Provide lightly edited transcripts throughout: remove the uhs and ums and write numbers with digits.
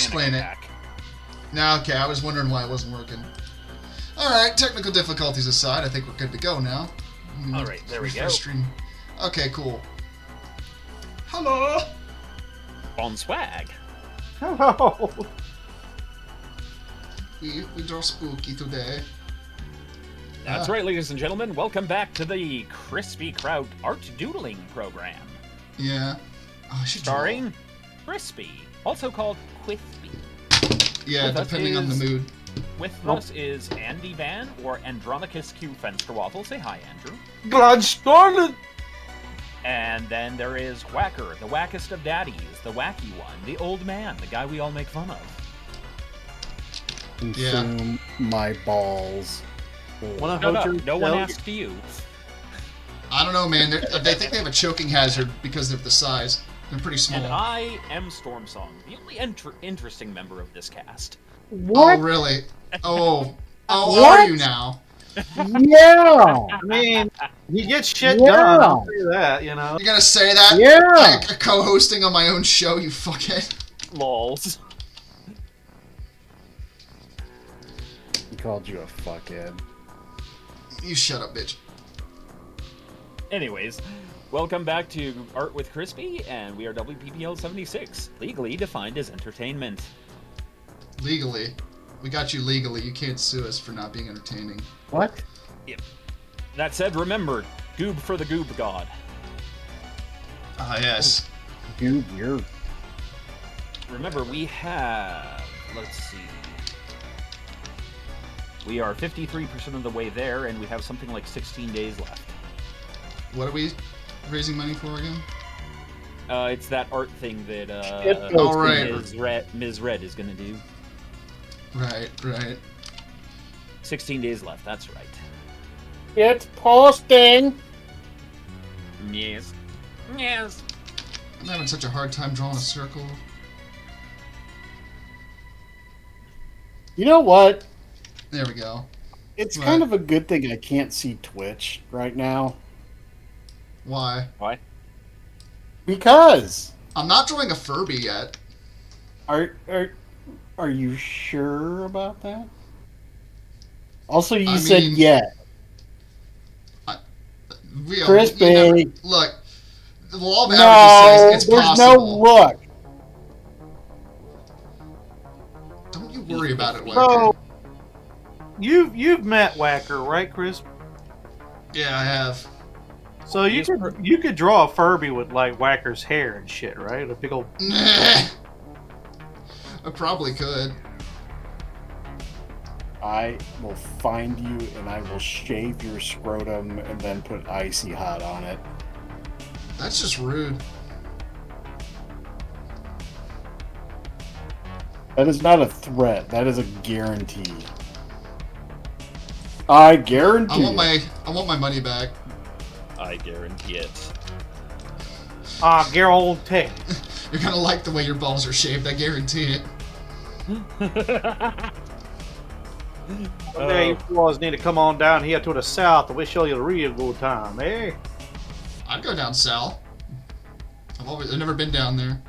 explain it. No, okay, I was wondering why it wasn't working. Alright, technical difficulties aside, I think we're good to go now. Alright, there we go. Stream. Okay, cool. Hello! On swag. Hello. We draw spooky today. That's right, ladies and gentlemen. Welcome back to the Krispy Kreme art doodling program. Yeah. Oh, I should starring Krispy, also called Quispy. Yeah, depending on the mood. With us is Andy Van, or Andronicus Q Fensterwaffle. Say hi, Andrew. Glad started. And then there is Whacker, the wackest of daddies, the wacky one, the old man, the guy we all make fun of. Consume my balls. No one asked you. I don't know, man. They think they have a choking hazard because of the size. They're pretty small. And I am Stormsong, the only interesting member of this cast. What? Oh, really? Oh, What? are you now? Yeah. I mean, he gets shit done. I'll say that, you know. You're gonna say that? Yeah. Like, co-hosting on my own show, you fuckhead. Lols. He called you a fuckhead. You shut up, bitch. Anyways, welcome back to Art with Krispy, and we are WPPL 76, legally defined as entertainment. Legally. We got you legally. You can't sue us for not being entertaining. What? Yep. That said, remember, goob for the goob god. Ah, yes. Dude, you're... Remember, we have... Let's see... We are 53% of the way there, and we have something like 16 days left. What are we raising money for again? It's that art thing that Oh, right. Ms. Red is going to do. Right. 16 days left, that's right. It's posting! Yes. I'm having such a hard time drawing a circle. You know what? There we go. It's What? kind of a good thing I can't see Twitch right now. Why? Why? Because... I'm not drawing a Furby yet. Are you sure about that? Also, you said mean, yet. Crispy. Look, the law of No, averages says it's there's possible. no look. Don't you worry about it, So, Whacker. you've met Whacker, right, Chris? Yeah, I have. So you could draw a Furby with like Whacker's hair and shit, right? A big old. I probably could. I will find you and I will shave your scrotum and then put icy hot on it. That's just rude. That is not a threat. That is a guarantee. I guarantee. I want my money back. I guarantee it. Guarantee. You're gonna like the way your balls are shaped. I guarantee it. Okay, you boys need to come on down here to the south and we'll show you the real good time, eh? I'd go down south. I've never been down there.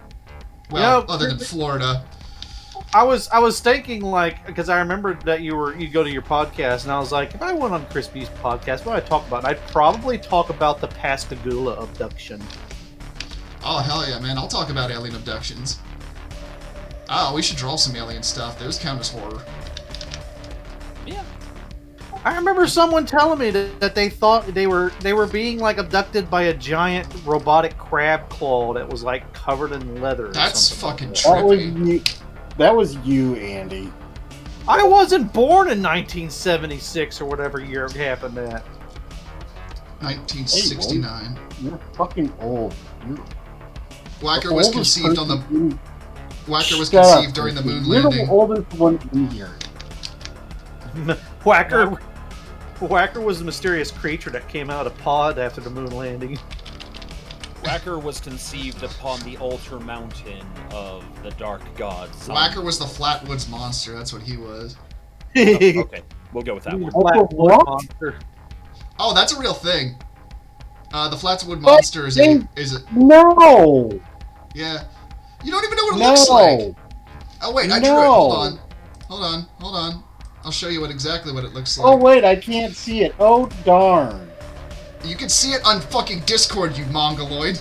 Well, other than Florida. I was thinking, like, because I remembered that you go to your podcast, and I was like, if I went on Crispy's podcast, what would I talk about? I'd probably talk about the Pascagoula abduction. Oh, hell yeah, man. I'll talk about alien abductions. Oh, we should draw some alien stuff. Those count as horror. Yeah. I remember someone telling me that they thought they were being like abducted by a giant robotic crab claw that was like covered in leather. That's fucking trippy. That was you, Andy. I wasn't born in 1976 or whatever year it happened at. 1969. You're fucking old. Whacker was conceived on the. Whacker was Shut conceived up, during the moon You're landing. the oldest one in here. Whacker was the mysterious creature that came out of pod after the moon landing. Whacker was conceived upon the altar mountain of the dark god. Whacker was the Flatwoods monster. That's what he was. Okay, we'll go with that one. What? Monster. Oh, that's a real thing. The Flatwood monster is a. No! Yeah. You don't even know what it looks like. Oh wait, I drew it. No. Hold on. I'll show you exactly what it looks Oh like. wait, I can't see it. Oh darn. You can see it on fucking Discord, you mongoloid.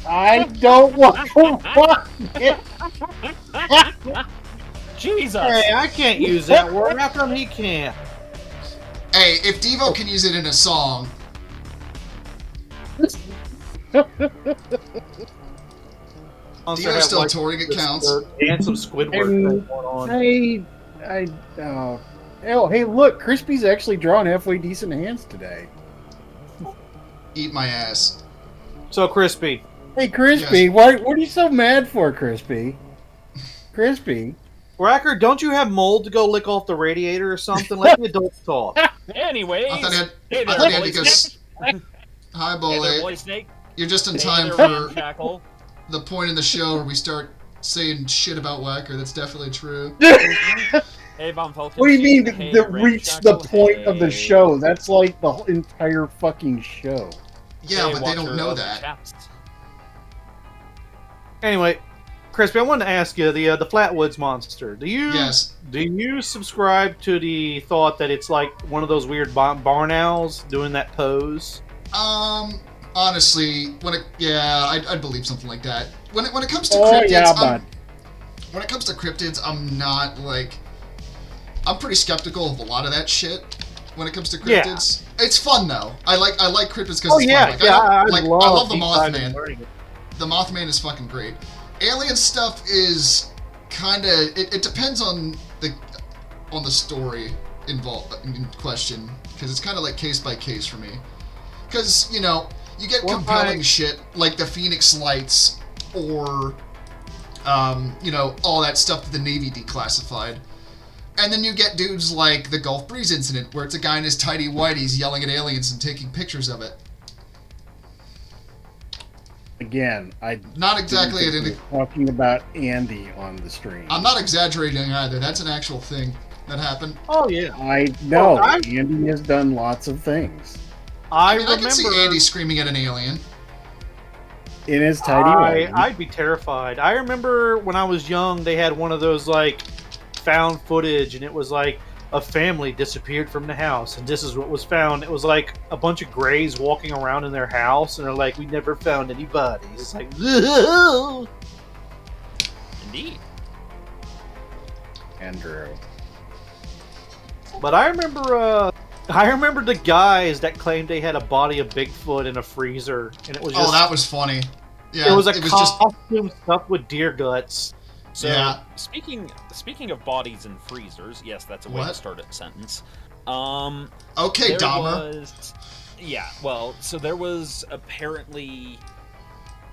I don't want to watch it. Jesus! Hey, I can't use that word. How come he can't? Hey, if Devo can use it in a song, Devo's still touring, it counts. And some Squidward going on. Oh, hey, look, Krispy's actually drawn halfway decent hands today. Eat my ass. So, Krispy. Hey, Krispy, what are you so mad for, Krispy? Krispy. Racker, don't you have mold to go lick off the radiator or something? Let the adults talk. Anyways, I thought he had, hey I there, thought he had boy to go. snake. Hi, Hey there, Bole. boy snake. You're just in Hey time there, for Shackle. the point in the show where we start saying shit about Whacker. That's definitely true. Hey, Von Falcon. What do you mean Hey, the Red reach the Shackle. point of the Hey. show? That's like the whole entire fucking show. Yeah, Hey, but they don't watcher know of that. chaps. Anyway, Krispy, I wanted to ask you the Flatwoods monster. Yes. Do you subscribe to the thought that it's like one of those weird barn owls doing that pose? Honestly, I'd believe something like that. When it comes to Oh cryptids, yeah, bud. when it comes to cryptids, I'm pretty skeptical of a lot of that shit. When it comes to Yeah. cryptids, it's fun though. I like cryptids because Oh it's yeah, fun. I I love love the deep diving Mothman. and learning it. The Mothman is fucking great. Alien stuff is kind of it depends on the story involved in question, because it's kind of like case by case for me. Because you get Well, compelling shit like the Phoenix Lights or all that stuff that the Navy declassified. And then you get dudes like the Gulf Breeze incident, where it's a guy in his tidy whities yelling at aliens and taking pictures of it. Again, I Not exactly didn't think we were talking about Andy on the stream. I'm not exaggerating either. That's an actual thing that happened. Oh yeah, I know Well, Andy has done lots of things I I can see remember. Andy screaming at an alien. in his tidy whities. I'd be terrified. I remember when I was young, they had one of those like found footage, and it was like a family disappeared from the house, and this is what was found. It was like a bunch of grays walking around in their house, and they're like, "We never found anybody." It's like, "Ugh." Indeed. Andrew. But I remember the guys that claimed they had a body of Bigfoot in a freezer, and it was just That was funny. Yeah, it was a just costume stuffed with deer guts. So, Yeah. speaking of bodies and freezers, yes, that's a way to What? start a sentence. okay, there Dahmer. So there was apparently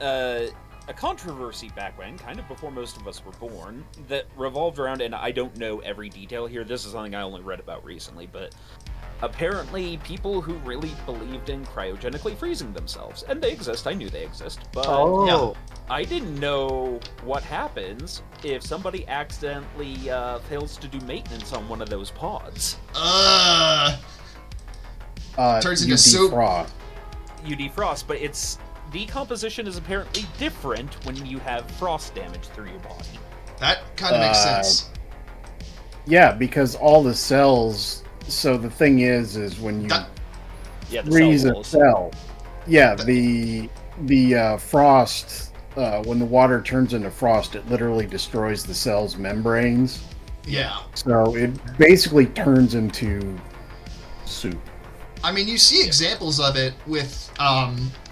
a controversy back when, kind of before most of us were born, that revolved around, and I don't know every detail here, this is something I only read about recently, but apparently people who really believed in cryogenically freezing themselves. And they exist, I knew they exist, but I didn't know what happens if somebody accidentally fails to do maintenance on one of those pods. Turns you into soup. defrost. You defrost, but its decomposition is apparently different when you have frost damage through your body. That kind of makes sense. Yeah, because all the cells. So the thing is when you Yeah, the freeze cell a walls. cell. Yeah, the frost. When the water turns into frost, it literally destroys the cell's membranes. Yeah. So it basically turns into soup. I mean, you see examples of it with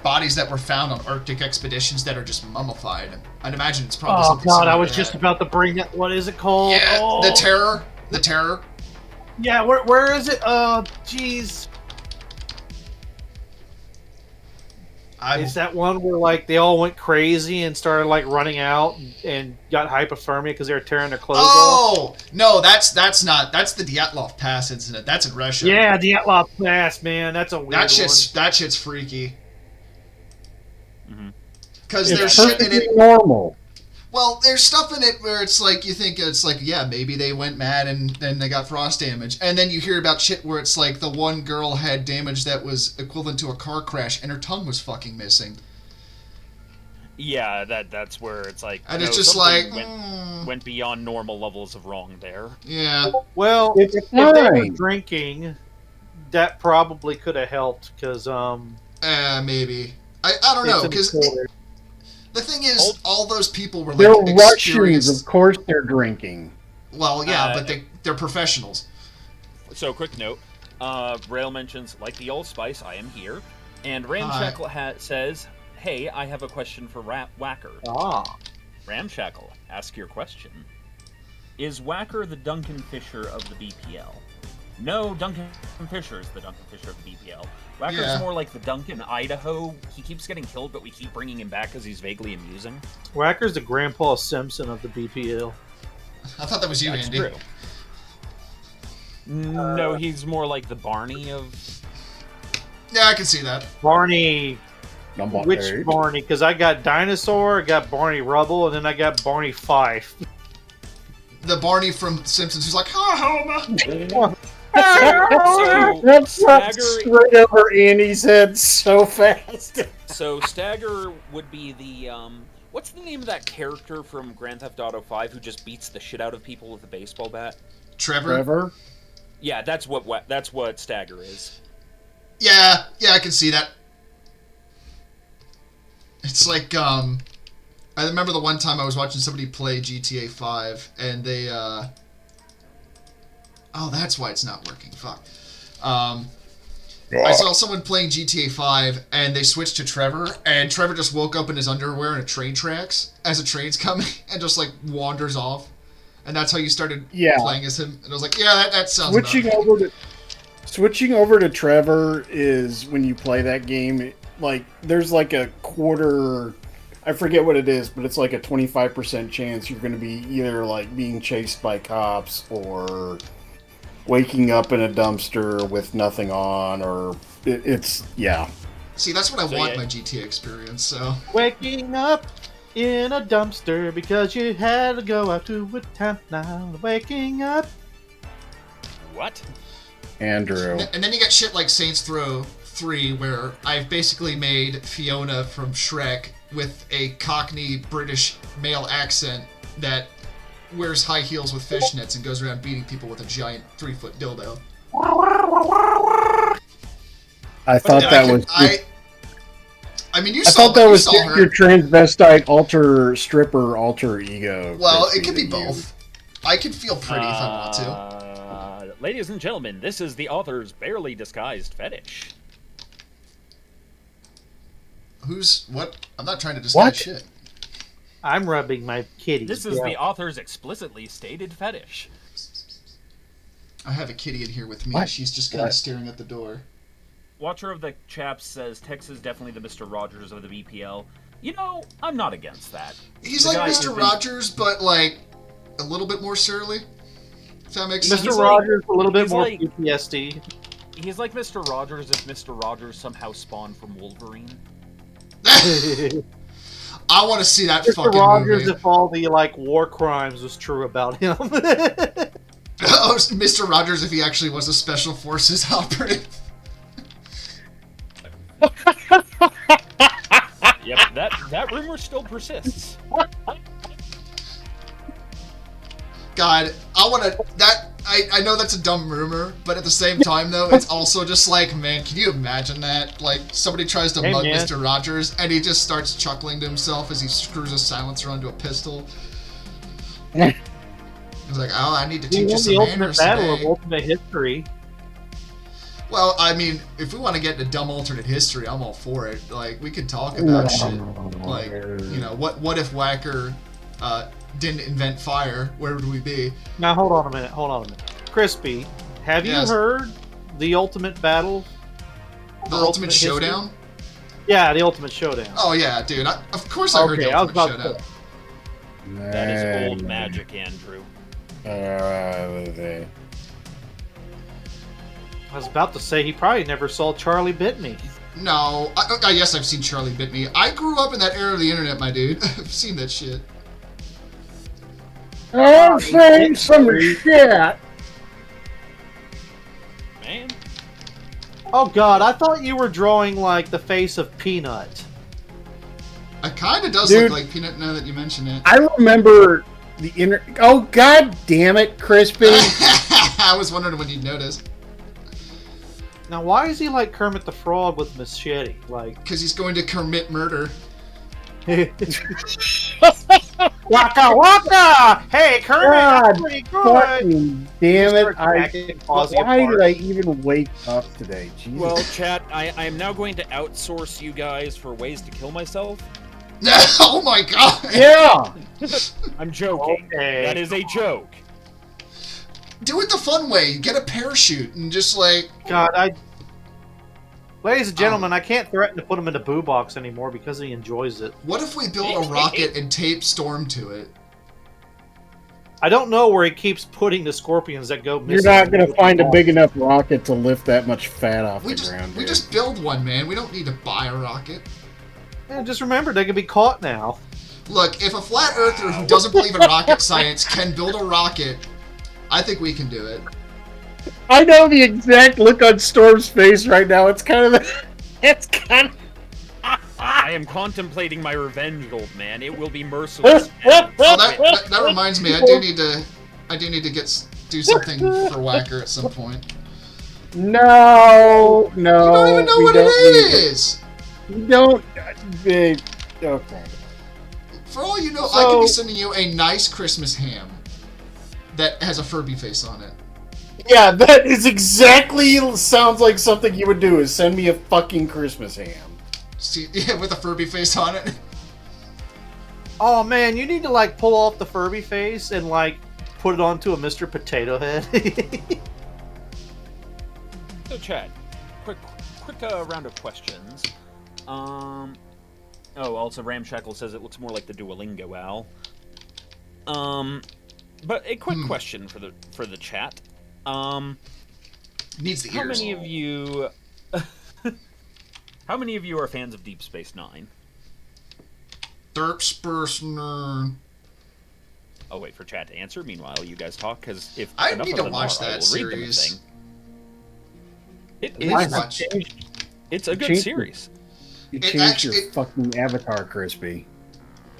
bodies that were found on Arctic expeditions that are just mummified. I'd imagine it's probably Oh something god, similar I was to just that. about to bring that. What is it called? Yeah, Oh. the Terror. The Terror. Yeah, where is it? Jeez. Is that one where like they all went crazy and started like running out and got hypothermia because they were tearing their clothes off? Oh no, that's not. That's the Dyatlov Pass incident. That's in Russia. Yeah, the Dyatlov Pass, man. That's a weird that shit's freaky. Mhm. Because It's there's shit in perfectly it. normal. Well, there's stuff in it where it's like you think it's like, yeah, maybe they went mad and then they got frost damage, and then you hear about shit where it's like the one girl had damage that was equivalent to a car crash and her tongue was fucking missing, Yeah, that's where it's like. and no, it's just something like, went- went beyond normal levels of wrong there. Yeah. Well, It's if they were fine. drinking, that probably could have helped because Maybe. I don't know, because the thing is, all those people were They're like Russians, experienced. of course they're drinking. Well, yeah, but they're professionals. So, quick note. Rail mentions, like the allspice, I am here. And Ramshackle says, hey, I have a question for Whacker. Ah. Ramshackle, ask your question. Is Whacker the Duncan Fisher of the BPL? No, Duncan Fisher is the Duncan Fisher of the BPL. Whacker's more like the Duncan Idaho. He keeps getting killed, but we keep bringing him back because he's vaguely amusing. Whacker's the Grandpa Simpson of the BPL. I thought that was you, That's Andy. true. No, he's more like the Barney of... Yeah, I can see that. Barney... Which Eight. Barney? Because I got Dinosaur, I got Barney Rubble, and then I got Barney Fife. The Barney from Simpsons who's like, ha, Homer! So, That's Stagger, straight over Andy's head so fast. so Stagger would be the, what's the name of that character from Grand Theft Auto 5 who just beats the shit out of people with a baseball bat? Trevor? Yeah, that's what Stagger is. Yeah, I can see that. It's like, I remember the one time I was watching somebody play GTA 5, and they, oh, that's why it's not working, fuck. I saw someone playing GTA 5, and they switched to Trevor, and Trevor just woke up in his underwear in a train tracks as a train's coming, and just, like, wanders off. And that's how you started playing as him. And I was like, yeah, that sounds Switching over to Trevor is when you play that game, like, there's like a quarter, I forget what it is, but it's like a 25% chance you're going to be either like being chased by cops or waking up in a dumpster with nothing on, or it's. See, that's what I want in my GTA experience, so. Waking up in a dumpster because you had to go out to a town now. Waking up. What? Andrew. And then you get shit like Saints Row 3, where I've basically made Fiona from Shrek with a Cockney British male accent that wears high heels with fishnets and goes around beating people with a giant 3-foot dildo. I thought that was. I mean, you I saw thought that was saw her. your transvestite alter ego. Well, Krispy, it could be that you- both. I can feel pretty if I want to. Ladies and gentlemen, this is the author's barely disguised fetish. What? I'm not trying to disguise What? shit. I'm rubbing my kitty. This is the author's explicitly stated fetish. I have a kitty in here with me. What? She's just kind of staring at the door. Watcher of the Chaps says Tex is definitely the Mr. Rogers of the BPL. You know, I'm not against that. He's The like guy Mr. who- Rogers, but like a little bit more surly. If that makes sense. Mr. Rogers, a little bit he's more like- PTSD. He's like Mr. Rogers if Mr. Rogers somehow spawned from Wolverine. Mr. I want to see that fucking Rogers, movie. if all the like war crimes was true about him. Oh, Mr. Rogers, if he actually was a special forces operative. Yep, that rumor still persists. God, I want to. I know that's a dumb rumor, but at the same time, though, it's also just like, man, can you imagine that? Like, somebody tries to mug man. Mr. Rogers, and he just starts chuckling to himself as he screws a silencer onto a pistol. He's like, oh, I need to He teach you won some the ultimate manners battle of today. ultimate history. Well, I mean, if we want to get into dumb alternate history, I'm all for it. Like, we could talk about shit. Like, you know, what if Whacker didn't invent fire? Where would we be? Now hold on a minute. Crispy, have you Yes. heard the ultimate battle? The For Ultimate Ultimate History? Showdown? Yeah, the ultimate showdown. Oh, yeah, dude. Of course I heard Okay, the I was Ultimate about Showdown. to. That is old magic, Andrew. I was about to say he probably never saw Charlie Bit Me. No. Yes, I've seen Charlie Bit Me. I grew up in that era of the internet, my dude. I've seen that shit. I'm saying some shit. Man. Oh God, I thought you were drawing like the face of Peanut. It kind of does Dude. look like Peanut now that you mention it. I remember The inner. Oh god damn it, Crispy! I was wondering when you'd notice. Now, why is he like Kermit the Frog with machete? Like, Because he's going to commit murder. waka waka! Hey, Kermit, God, that's pretty good. fucking damn it! Why did I I? even wake up today? Jesus. Well, chat, I am now going to outsource you guys for ways to kill myself. Oh my god! Yeah. I'm joking. Okay. That is a joke. Do it the fun way. Get a parachute and just like. God, Ladies and gentlemen, I can't threaten to put him in a boo box anymore because he enjoys it. What if we build a rocket and tape Storm to it? I don't know where he keeps putting the scorpions that go You're missing. not gonna find a big enough rocket to lift that much fat off the ground. We dude. just build one, man. We don't need to buy a rocket. Yeah, just remember, they can be caught now. Look, if a flat earther who doesn't believe in rocket science can build a rocket, I think we can do it. I know the exact look on Storm's face right now. It's kind of. It's kind of. I am contemplating my revenge, old man. It will be merciless. Oh, that reminds me. I do need to do something for Whacker at some point. No. You don't even know we what don't it need is. You don't. Okay. For all you know, I could be sending you a nice Christmas ham that has a Furby face on it. Yeah, that is exactly sounds like something you would do. Is send me a fucking Christmas ham. See, yeah, with a Furby face on it. Oh man, you need to like pull off the Furby face and like put it onto a Mr. Potato Head. So, Chad, quick round of questions. Oh, also Ramshackle says it looks more like the Duolingo owl. But a quick question for the chat. Needs the ears. How many of you? How many of you are fans of Deep Space Nine? Derpspersoner. Oh, wait for chat to answer. Meanwhile, you guys talk, because if I enough need of to them watch are, I that will read them a series. thing. It I is. watch. It's a good Changed- series. You It changed actually- your fucking avatar, Crispy.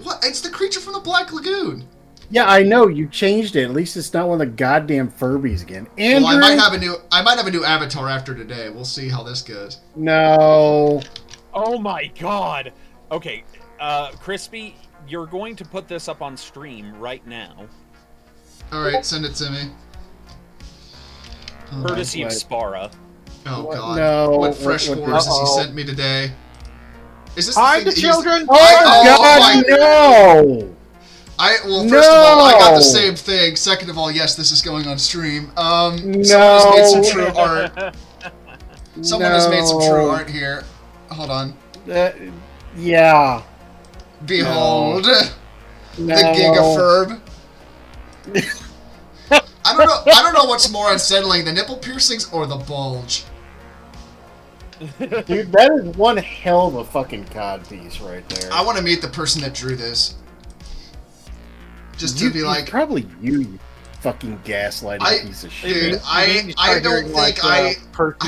What? It's the creature from the Black Lagoon. Yeah, I know you changed it. At least it's not one of the goddamn Furbies again. Andrew, Well, I might have a new avatar after today. We'll see how this goes. no. Oh my god! Okay, Crispy, you're going to put this up on stream right now. All right, send it to me. Courtesy of what? Spara. Oh What? God! No, What fresh what- horses he Uh-oh. sent me today? Is this Hide thing the that he's- children! Oh, God, no! Well, first of all, I got the No. same thing. Second of all, yes, this is going on stream. Someone No. has made some true art. Someone has made some true No. art here. Hold on. Yeah. Behold, the No. Gigafurb. I don't know what's more unsettling, the nipple piercings or the bulge. Dude, that is one hell of a fucking cod piece right there. I want to meet the person that drew this. Just to be like, probably you fucking gaslighting piece of shit. dude, I don't think I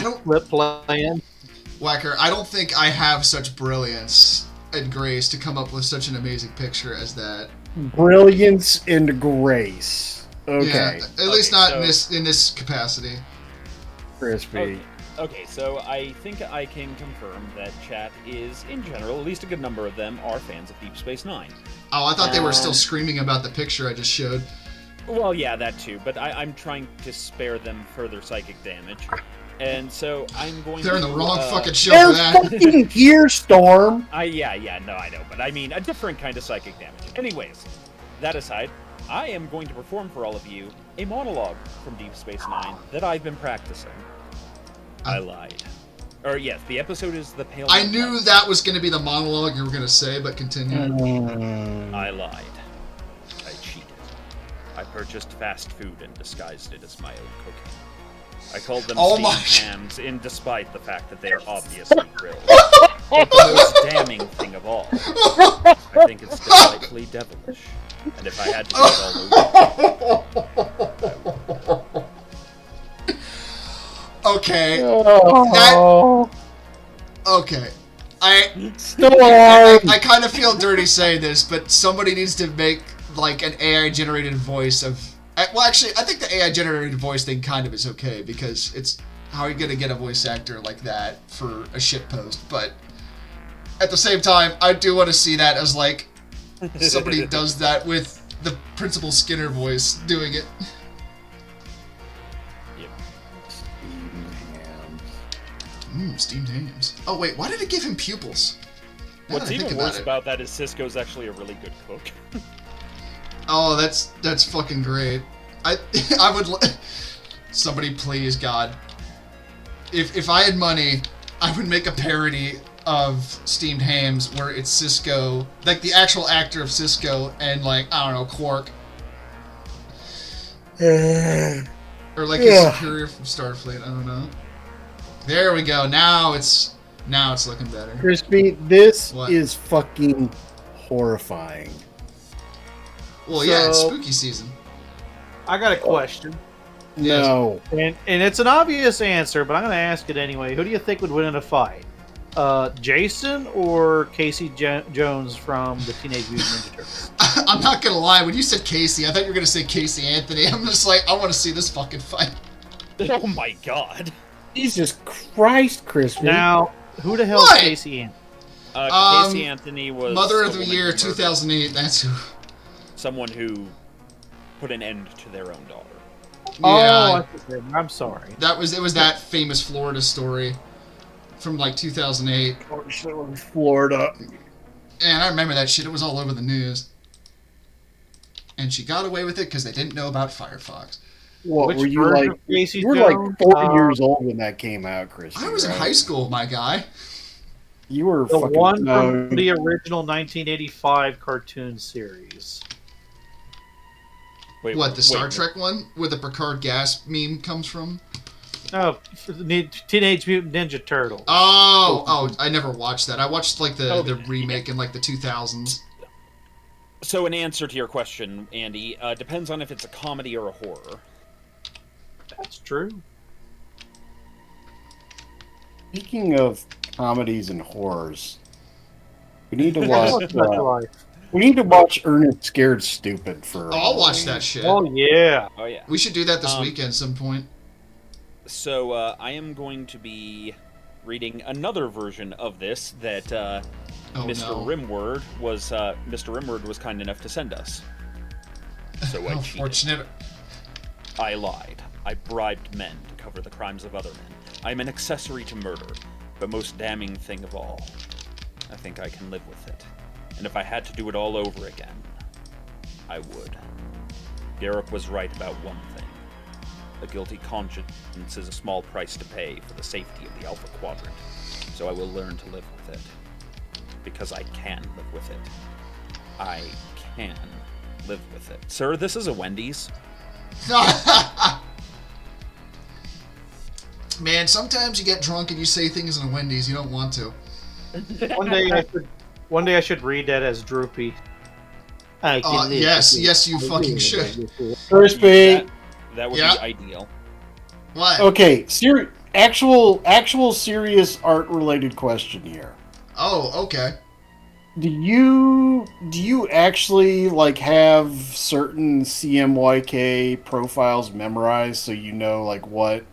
don't- flip plan. Whacker, I don't think I have such brilliance and grace to come up with such an amazing picture as that. Brilliance and grace. Okay, Yeah, at least not so- in this capacity. Crispy. Okay, so I think I can confirm that chat is, in general, at least a good number of them are fans of Deep Space Nine. Oh, I thought they were still screaming about the picture I just showed. Well, yeah, that too, but I'm trying to spare them further psychic damage. And so I'm going They're to... in the wrong fucking show They're for that. fucking here, Storm. Yeah, no, I know, but I mean a different kind of psychic damage. Anyways, that aside, I am going to perform for all of you a monologue from Deep Space Nine that I've been practicing. I lied. Or yes, the episode is The Pale... I knew that was going to be the monologue you were going to say, but continue. I lied. I cheated. I purchased fast food and disguised it as my own cooking. I called them Oh steamed my- hams, in despite the fact that they are obviously grilled. But the most damning thing of all, I think it's delightfully devilish. And if I had to do it all over, Okay, Oh, okay. I Storm. kind of feel dirty saying this, but somebody needs to make like an AI generated voice of. Well, actually, I think the AI generated voice thing kind of is okay because it's how are you gonna get a voice actor like that for a shit post? But at the same time, I do want to see that as like somebody does that with the Principal Skinner voice doing it. Steamed hams. Oh wait, why did it give him pupils? Now What's that I think even about worse it. about that is Cisco's actually a really good cook. Oh, that's fucking great. I would somebody please God. If I had money, I would make a parody of steamed hams where it's Cisco, like the actual actor of Cisco and like I don't know Quark. Or like his superior from Starfleet, I don't know. There we go. Now it's looking better. Crispy, this What? is fucking horrifying. Well, yeah, it's So- spooky season. I got a question, No. and it's an obvious answer, but I'm going to ask it anyway. Who do you think would win in a fight? Jason or Casey Jones from the Teenage Mutant Ninja Turtles? I'm not gonna lie. When you said Casey, I thought you were gonna say Casey Anthony. I'm just like, I want to see this fucking fight. Oh my god. Jesus Christ, Crispy. Now, who the hell What? is Casey Anthony? Casey Anthony was Mother a of the woman Year who murdered 2008. That's who. someone who put an end to their own daughter. Yeah, I'm sorry. it was that famous Florida story from like 2008. Florida. And I remember that shit. It was all over the news. And she got away with it because they didn't know about Firefox. What Which were you version like? of Casey You were Jones? like 40 years old when that came out, Crispy. I was in right? high school, my guy. You were The fucking one no. from the original 1985 cartoon series. Wait, What, the Star wait, Trek one where the Picard gas meme comes from? No, the Teenage Mutant Ninja Turtles. Oh, I never watched that. I watched like the Okay. remake in like the 2000s. So, in answer to your question, Andy, depends on if it's a comedy or a horror. That's true. Speaking of comedies and horrors, we need to What's watch. Special Life? We need to watch Ernest Scared Stupid for. Oh, I'll watch that shit. Oh yeah. Oh yeah. We should do that this weekend some point. So I am going to be reading another version of this that Oh, Mr. no. Rimward was kind enough to send us. So I How cheated. fortunate. I lied. I bribed men to cover the crimes of other men. I am an accessory to murder, but most damning thing of all, I think I can live with it. And if I had to do it all over again, I would. Garrick was right about one thing. A guilty conscience is a small price to pay for the safety of the Alpha Quadrant. So I will learn to live with it. Because I can live with it. I can live with it. Sir, this is a Wendy's. Man, sometimes you get drunk and you say things in a Wendy's you don't want to. One day I should read that as Droopy. I can live Yes, with it. yes, you fucking should. Crispy. That would Yeah. be ideal. What? Okay, actual serious art related question here. Oh, okay. Do you actually like have certain CMYK profiles memorized so you know like what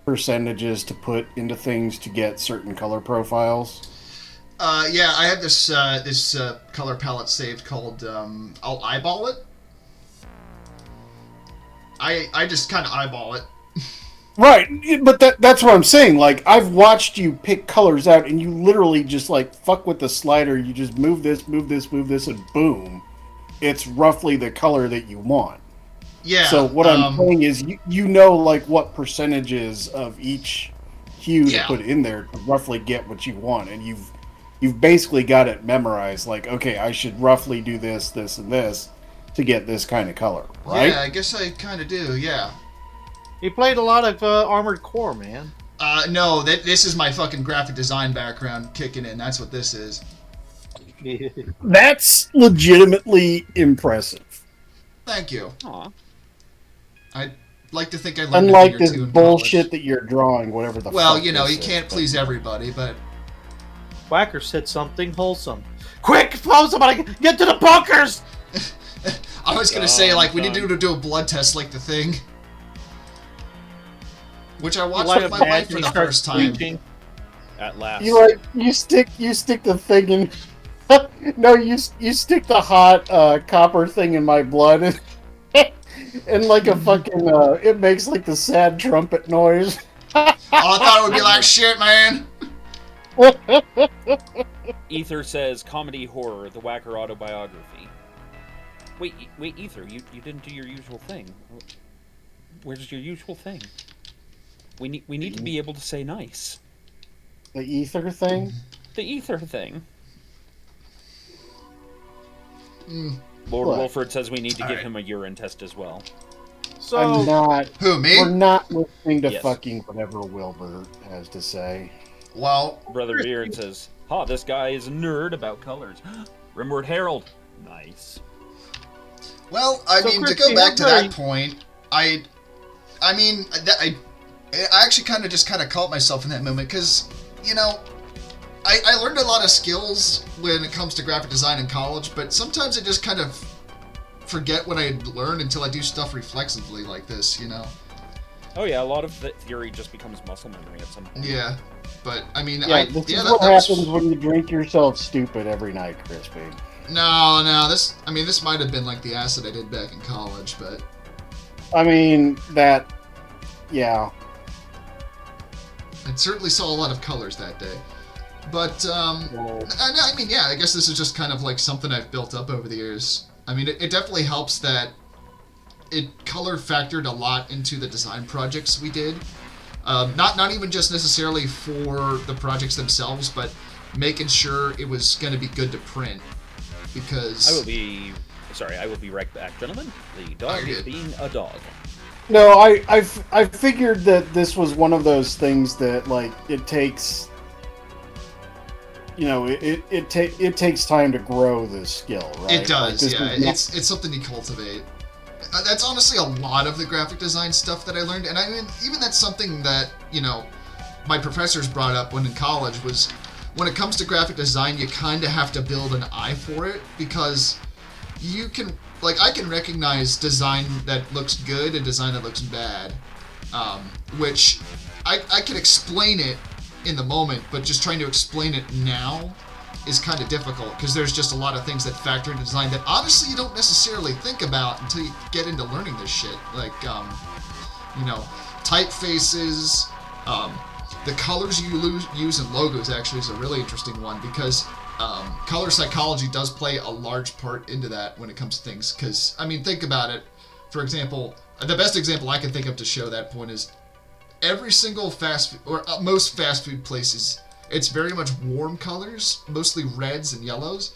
percentages to put into things to get certain color profiles? Yeah, I have this color palette saved called I'll eyeball it. I just kind of eyeball it. Right, but that's what I'm saying. Like, I've watched you pick colors out, and you literally just, like, fuck with the slider. You just move this, and boom. It's roughly the color that you want. Yeah. So what I'm saying is, you know, like, what percentages of each hue Yeah. to put in there to roughly get what you want. And you've basically got it memorized. Like, okay, I should roughly do this, this, and this to get this kind of color, right? Yeah, I guess I kind of do, yeah. He played a lot of Armored Core, man. No, this is my fucking graphic design background kicking in. That's what this is. That's legitimately impressive. Thank you. Aw. I'd like to think I learned a Unlike thing or this two in bullshit college. that you're drawing, whatever the Well, fuck you know, this you is, can't but- please everybody, but Whacker said something wholesome. Quick, follow somebody! Get to the bunkers! I was gonna say, like, we need to do a blood test like The Thing. Which I watched with my wife for the first time. At last. You stick the thing in. No, you stick the hot copper thing in my blood, and like a fucking it makes like the sad trumpet noise. Oh, I thought it would be like shit, man. Ether says comedy horror, the Whacker autobiography. Wait, Ether, you didn't do your usual thing. Where's your usual thing? We need to be able to say nice. The ether thing? The ether thing. Lord What? Wolford says we need to give him a urine test as well. So I'm not. Who, me? We're not listening to Yes. fucking whatever Wilbur has to say. Well, Brother Beard says, "Ha, this guy is a nerd about colors." Rimward Herald. Nice. well, I So, mean, to Christy, go back to how that point, I actually kind of caught myself in that moment because, you know, I learned a lot of skills when it comes to graphic design in college, but sometimes I just kind of forget what I had learned until I do stuff reflexively like this, you know? Oh yeah, a lot of the theory just becomes muscle memory at some point. Yeah, but I mean, Yeah, this is what happens when you drink yourself stupid every night, Crispy. No, this might have been like the acid I did back in college, but I mean, yeah. I certainly saw a lot of colors that day. But, I mean, yeah, I guess this is just kind of like something I've built up over the years. I mean, it definitely helps that it color factored a lot into the design projects we did. Not even just necessarily for the projects themselves, but making sure it was going to be good to print. Because... I will be right back, gentlemen. The dog is being a dog. No, I figured that this was one of those things that, like, it takes... You know, it takes time to grow this skill, right? It does, like, yeah. It's something you cultivate. That's honestly a lot of the graphic design stuff that I learned, and I mean, even that's something that, you know, my professors brought up when in college was, when it comes to graphic design, you kind of have to build an eye for it, because you can, like, I can recognize design that looks good and design that looks bad, which I can explain it in the moment, but just trying to explain it now is kind of difficult because there's just a lot of things that factor into design that honestly you don't necessarily think about until you get into learning this shit. Like, you know, typefaces, the colors you use in logos actually is a really interesting one because color psychology does play a large part into that when it comes to things. Because, I mean, think about it. For example, the best example I can think of to show that point is every single fast food, or most fast food places, it's very much warm colors, mostly reds and yellows.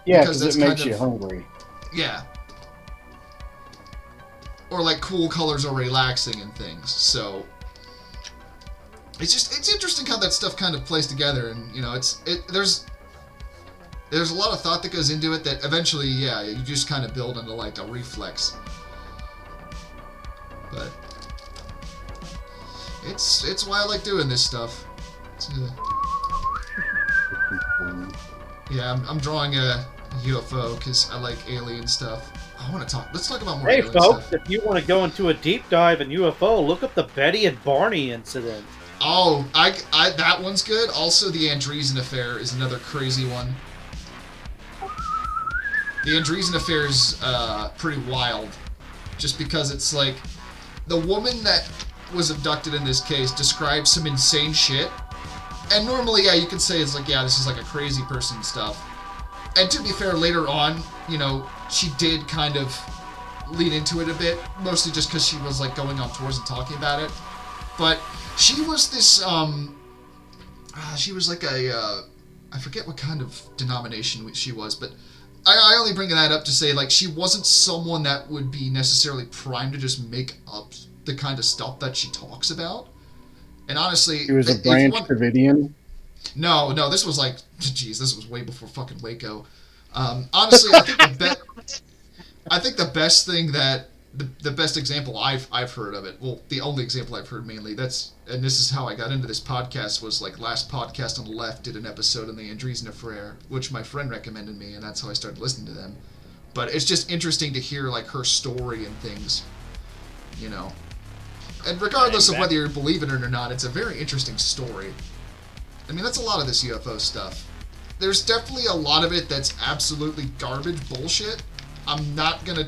Yeah, because it makes you hungry. Yeah. Or like cool colors are relaxing and things. So it's interesting how that stuff kind of plays together, and you know, there's a lot of thought that goes into it that eventually, yeah, you just kind of build into like a reflex. But it's why I like doing this stuff. Yeah, I'm drawing a UFO because I like alien stuff. I want to talk. Let's talk about more alien folks, stuff. if you want to go into a deep dive in UFO, look up the Betty and Barney incident. Oh, that one's good. Also, the Andreessen affair is another crazy one. The Andreessen affair is pretty wild, just because it's like the woman that was abducted in this case describes some insane shit. And normally, yeah, you could say it's like, yeah, this is like a crazy person stuff. And to be fair, later on, you know, she did kind of lead into it a bit, mostly just because she was like going on tours and talking about it. But she was this, she was like I forget what kind of denomination she was, but I only bring that up to say, like, she wasn't someone that would be necessarily primed to just make up the kind of stuff that she talks about. And honestly... She was a Branch Davidian? No, this was like... Jeez, this was way before fucking Waco. Honestly, I think the best thing that... The best example I've heard of it, well, the only example I've heard mainly, and this is how I got into this podcast, was like last podcast on the left did an episode on the Andreessen affair, which my friend recommended me, and that's how I started listening to them. But it's just interesting to hear like her story and things, you know. And regardless of whether you believe in it or not, it's a very interesting story. I mean, that's a lot of this UFO stuff. There's definitely a lot of it that's absolutely garbage bullshit. I'm not gonna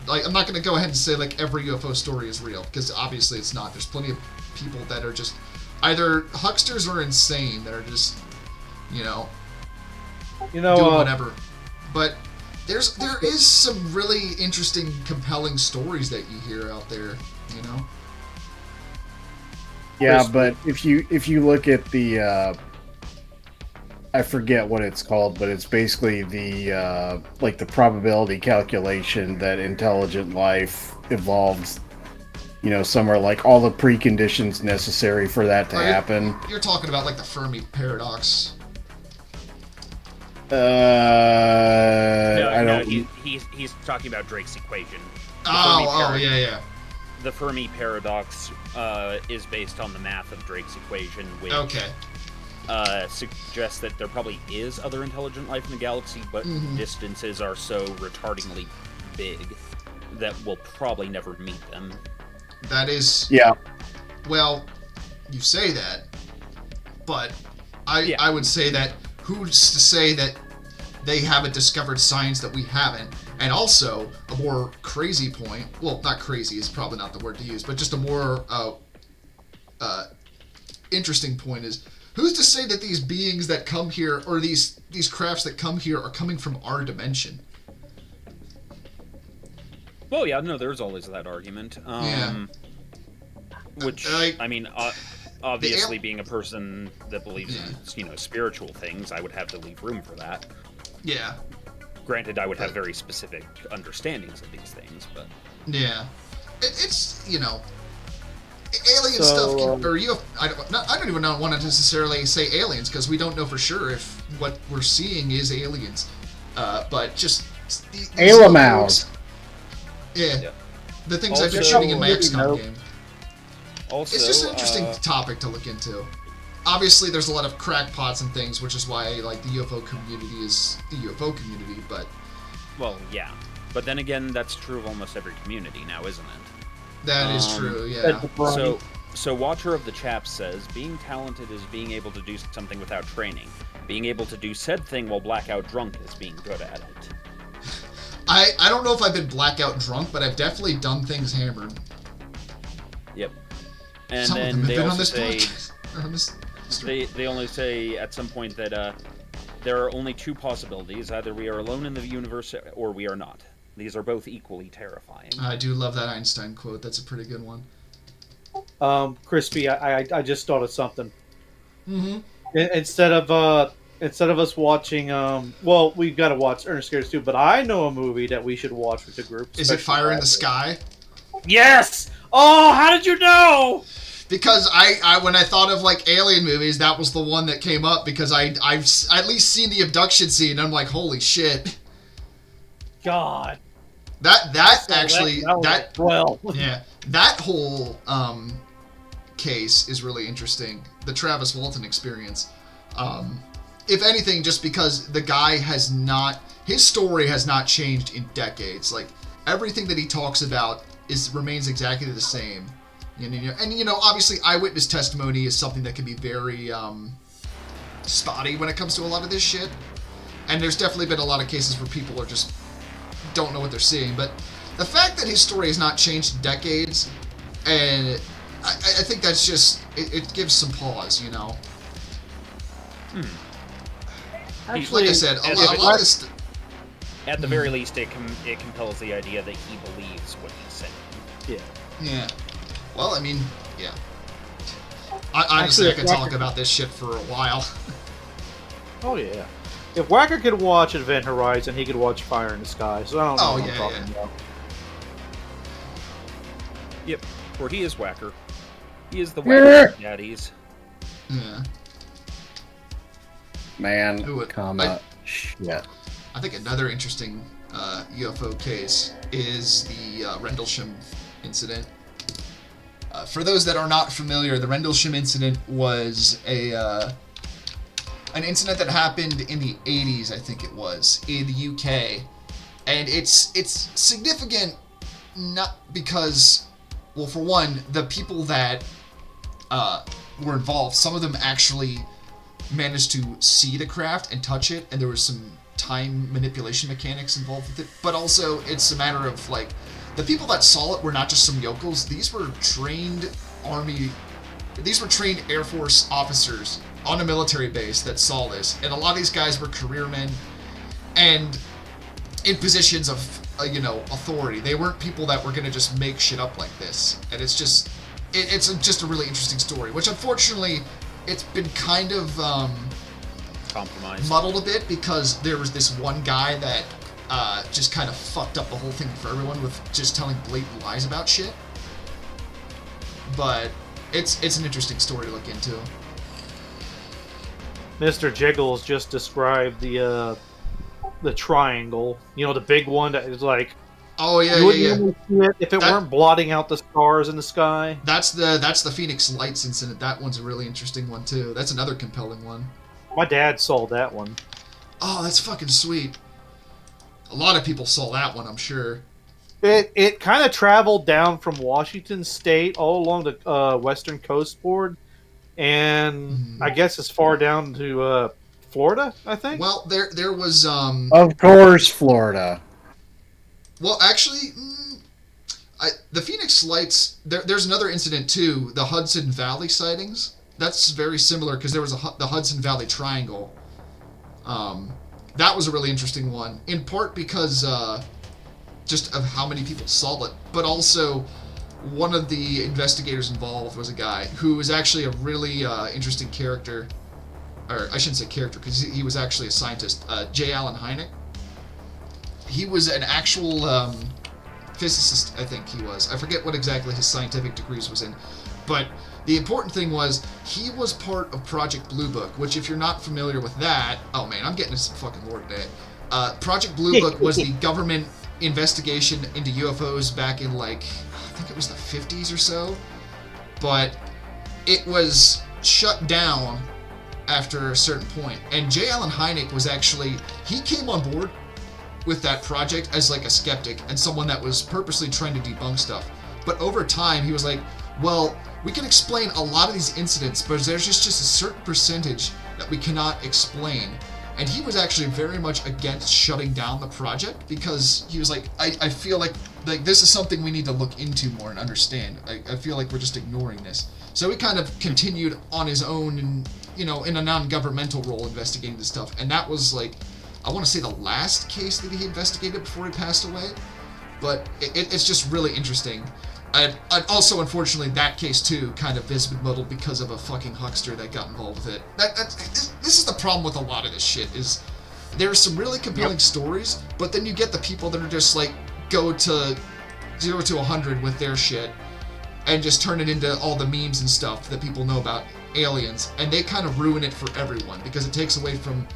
I'm not gonna go ahead and say like every UFO story is real, because obviously it's not. There's plenty of people that are just either hucksters or insane that are just, doing whatever. But there is some really interesting, compelling stories that you hear out there, you know. Yeah, but if you look at the I forget what it's called, but it's basically the like the probability calculation that intelligent life evolves, somewhere like all the preconditions necessary for that to happen. You're talking about like the Fermi paradox. I don't. He's talking about Drake's equation. Yeah. The Fermi paradox is based on the math of Drake's equation, which suggests that there probably is other intelligent life in the galaxy, but distances are so retardingly big that we'll probably never meet them. That is... Yeah. Well, you say that, but I would say that who's to say that they haven't discovered science that we haven't? And also, a more crazy point, well, not crazy is probably not the word to use, but just a more interesting point is, who's to say that these beings that come here, or these crafts that come here, are coming from our dimension? Well, yeah, no, there's always that argument. Which, I mean, obviously, being a person that believes in, spiritual things, I would have to leave room for that. Yeah. Granted, I would have very specific understandings of these things, but... Yeah. It's, alien stuff, I don't even want to necessarily say aliens, because we don't know for sure if what we're seeing is aliens. But just... Alamouse. Yeah. The things I've been shooting in my XCOM game. Also, it's just an interesting topic to look into. Obviously, there's a lot of crackpots and things, which is why, like, the UFO community is the UFO community, but... Well, yeah. But then again, that's true of almost every community now, isn't it? That is true, yeah. So Watcher of the Chaps says, being talented is being able to do something without training. Being able to do said thing while blackout drunk is being good at it. I don't know if I've been blackout drunk, but I've definitely done things hammered. Yep. And Some then they also say... They only say at some point that there are only two possibilities. Either we are alone in the universe or we are not. These are both equally terrifying. I do love that Einstein quote. That's a pretty good one. Crispy, I just thought of something. Mm-hmm. Instead of us watching, well, we've got to watch Ernest Scares too, but I know a movie that we should watch with the group. Is it Fire in the Sky? Yes! Oh, how did you know? Because I when I thought of like alien movies, that was the one that came up because I've at least seen the abduction scene. And I'm like, holy shit! God, that whole case is really interesting. The Travis Walton experience. If anything, just because the guy his story has not changed in decades. Like everything that he talks about remains exactly the same. And obviously, eyewitness testimony is something that can be very spotty when it comes to a lot of this shit. And there's definitely been a lot of cases where people are just don't know what they're seeing. But the fact that his story has not changed in decades, and I think that's just it gives some pause, Actually, like I said, a lot of this. At the very least, it compels the idea that he believes what he's saying. Yeah. Well, I mean, yeah. Honestly, I could talk about this shit for a while. Oh, yeah. If Whacker could watch Event Horizon, he could watch Fire in the Sky, so I don't know what I'm talking about. Yep, for he is Whacker. He is the Whacker daddies. Yeah. Man, shit. I think another interesting UFO case is the Rendlesham incident. For those that are not familiar, the Rendlesham incident was an incident that happened in the 80s, I think it was, in the UK. And it's significant not because, well, for one, the people that were involved, some of them actually managed to see the craft and touch it, and there was some time manipulation mechanics involved with it. But also, it's a matter of, like, the people that saw it were not just some yokels. These were trained Air Force officers on a military base that saw this. And a lot of these guys were careermen and in positions of, authority. They weren't people that were going to just make shit up like this. And it's just a really interesting story, which unfortunately it's been kind of compromised, muddled a bit, because there was this one guy that just kind of fucked up the whole thing for everyone with just telling blatant lies about shit. But it's an interesting story to look into. Mr. Jiggles just described the triangle. You know, the big one that is like. Oh yeah, you wouldn't yeah. even see it if it weren't blotting out the stars in the sky. That's the Phoenix Lights incident. That one's a really interesting one too. That's another compelling one. My dad saw that one. Oh, that's fucking sweet. A lot of people saw that one, I'm sure. It kind of traveled down from Washington State all along the western coastboard, and I guess as far down to Florida, I think. Well, there was Of course, Florida. Well, actually, the Phoenix Lights. There's another incident too. The Hudson Valley sightings. That's very similar because there was the Hudson Valley Triangle. That was a really interesting one, in part because just of how many people saw it, but also one of the investigators involved was a guy who was actually a really interesting character, or I shouldn't say character because he was actually a scientist. J. Allen Hynek. He was an actual physicist, I think he was. I forget what exactly his scientific degrees was in, but the important thing was he was part of Project Blue Book, which if you're not familiar with that, oh man, I'm getting into some fucking lore today. Project Blue Book was the government investigation into UFOs back in, like, I think it was the 50s or so, but it was shut down after a certain point. And J. Allen Hynek was actually, he came on board with that project as like a skeptic and someone that was purposely trying to debunk stuff. But over time, he was like, well, we can explain a lot of these incidents, but there's just a certain percentage that we cannot explain. And he was actually very much against shutting down the project because he was like, I feel like this is something we need to look into more and understand. I feel like we're just ignoring this. So he kind of continued on his own and, in a non-governmental role investigating this stuff. And that was like, I want to say the last case that he investigated before he passed away. But it's just really interesting. And also, unfortunately, that case too kind of has been muddled because of a fucking huckster that got involved with it. This is the problem with a lot of this shit, is there's some really compelling stories, but then you get the people that are just like, go to 0 to 100 with their shit and just turn it into all the memes and stuff that people know about aliens, and they kind of ruin it for everyone because it takes away from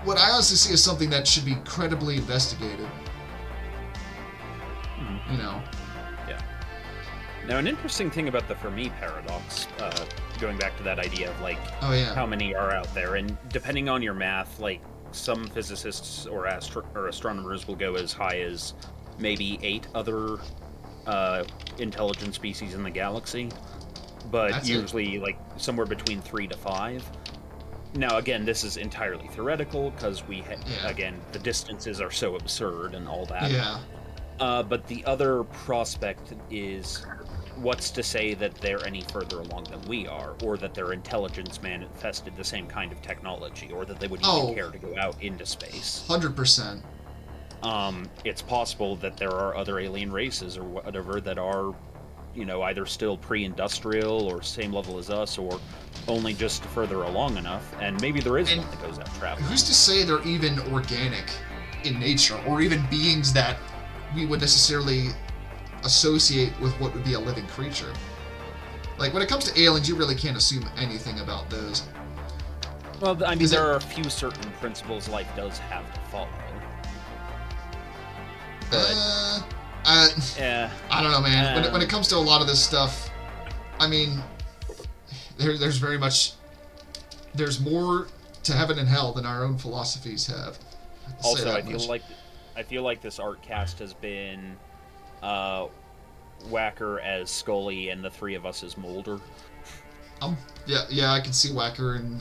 what I honestly see as something that should be credibly investigated. Yeah. Now, an interesting thing about the Fermi paradox, going back to that idea of, like, how many are out there, and depending on your math, like, some physicists or astronomers will go as high as maybe 8 other intelligent species in the galaxy, but that's usually, like, somewhere between 3 to 5. Now, again, this is entirely theoretical, because again, the distances are so absurd and all that. Yeah. But the other prospect is, what's to say that they're any further along than we are, or that their intelligence manifested the same kind of technology, or that they would even care to go out into space. 100%. It's possible that there are other alien races or whatever that are, either still pre-industrial or same level as us, or only just further along enough, and maybe there is one that goes out traveling. Who's to say they're even organic in nature, or even beings that we would necessarily associate with what would be a living creature? Like, when it comes to aliens, you really can't assume anything about those. Well, I mean, there are a few certain principles life does have to follow. But, I don't know, man. When it comes to a lot of this stuff, I mean, there's very much, there's more to heaven and hell than our own philosophies have. Also, I I feel like this art cast has been Whacker as Scully and the three of us as Mulder. Yeah, I can see Whacker in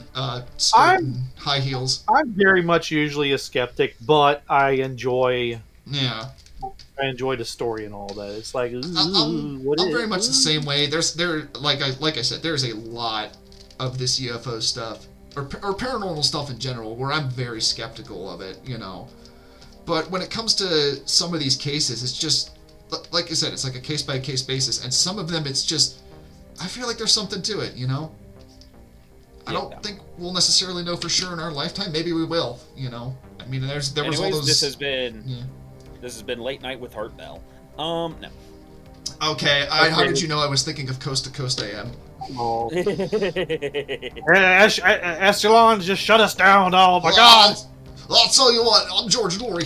skirt and high heels. I'm very much usually a skeptic, but I enjoy Yeah. the story and all that. It's like, I'm very much the same way. Like I said, there's a lot of this UFO stuff or paranormal stuff in general where I'm very skeptical of it, you know. But when it comes to some of these cases, it's just like I said, it's like a case by case basis, and some of them it's just I feel like there's something to it, you know. I don't think we'll necessarily know for sure in our lifetime. Maybe we will, you know. I mean, there was all those. This has been Late Night with Heart Bell. No. Okay, how did you know I was thinking of Coast to Coast AM? Oh. Estelon just shut us down. Oh my God! I'll tell you what. I'm George Dory.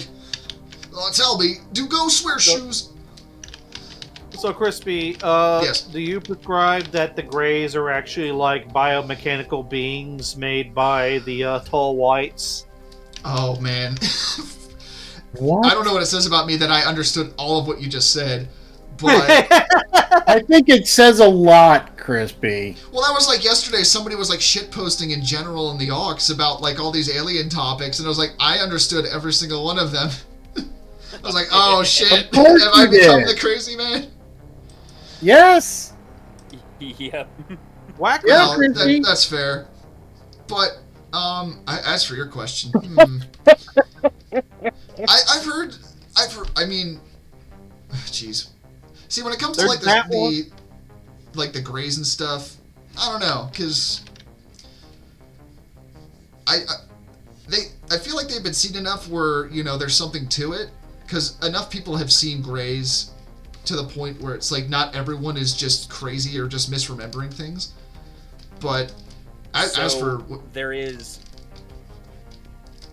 Tell me, do ghosts wear shoes? So, Krispy, yes. Do you prescribe that the Greys are actually like biomechanical beings made by the tall whites? Oh man. What? I don't know what it says about me that I understood all of what you just said, but I think it says a lot, Krispy. well, that was like yesterday. Somebody was like shitposting in general in the aux about like all these alien topics, and I was like, I understood every single one of them. I was like, oh shit, have I become the crazy man? Yes. Yep. Whack. Yeah, Well, that's fair. But as for your question, I've heard. I mean, jeez. See, when it comes to like the Greys and stuff, I don't know, because I feel like they've been seen enough where you know there's something to it, because enough people have seen Greys to the point where it's like not everyone is just crazy or just misremembering things. But as for there is.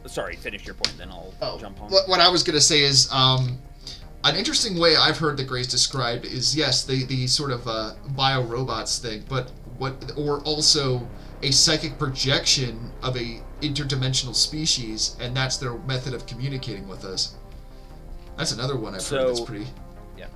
Sorry, finish your point, then I'll jump on. What I was gonna say is an interesting way I've heard the Greys described is yes, the sort of bio-robots thing, but or also a psychic projection of a interdimensional species, and that's their method of communicating with us. That's another one I've heard that's pretty. Yeah.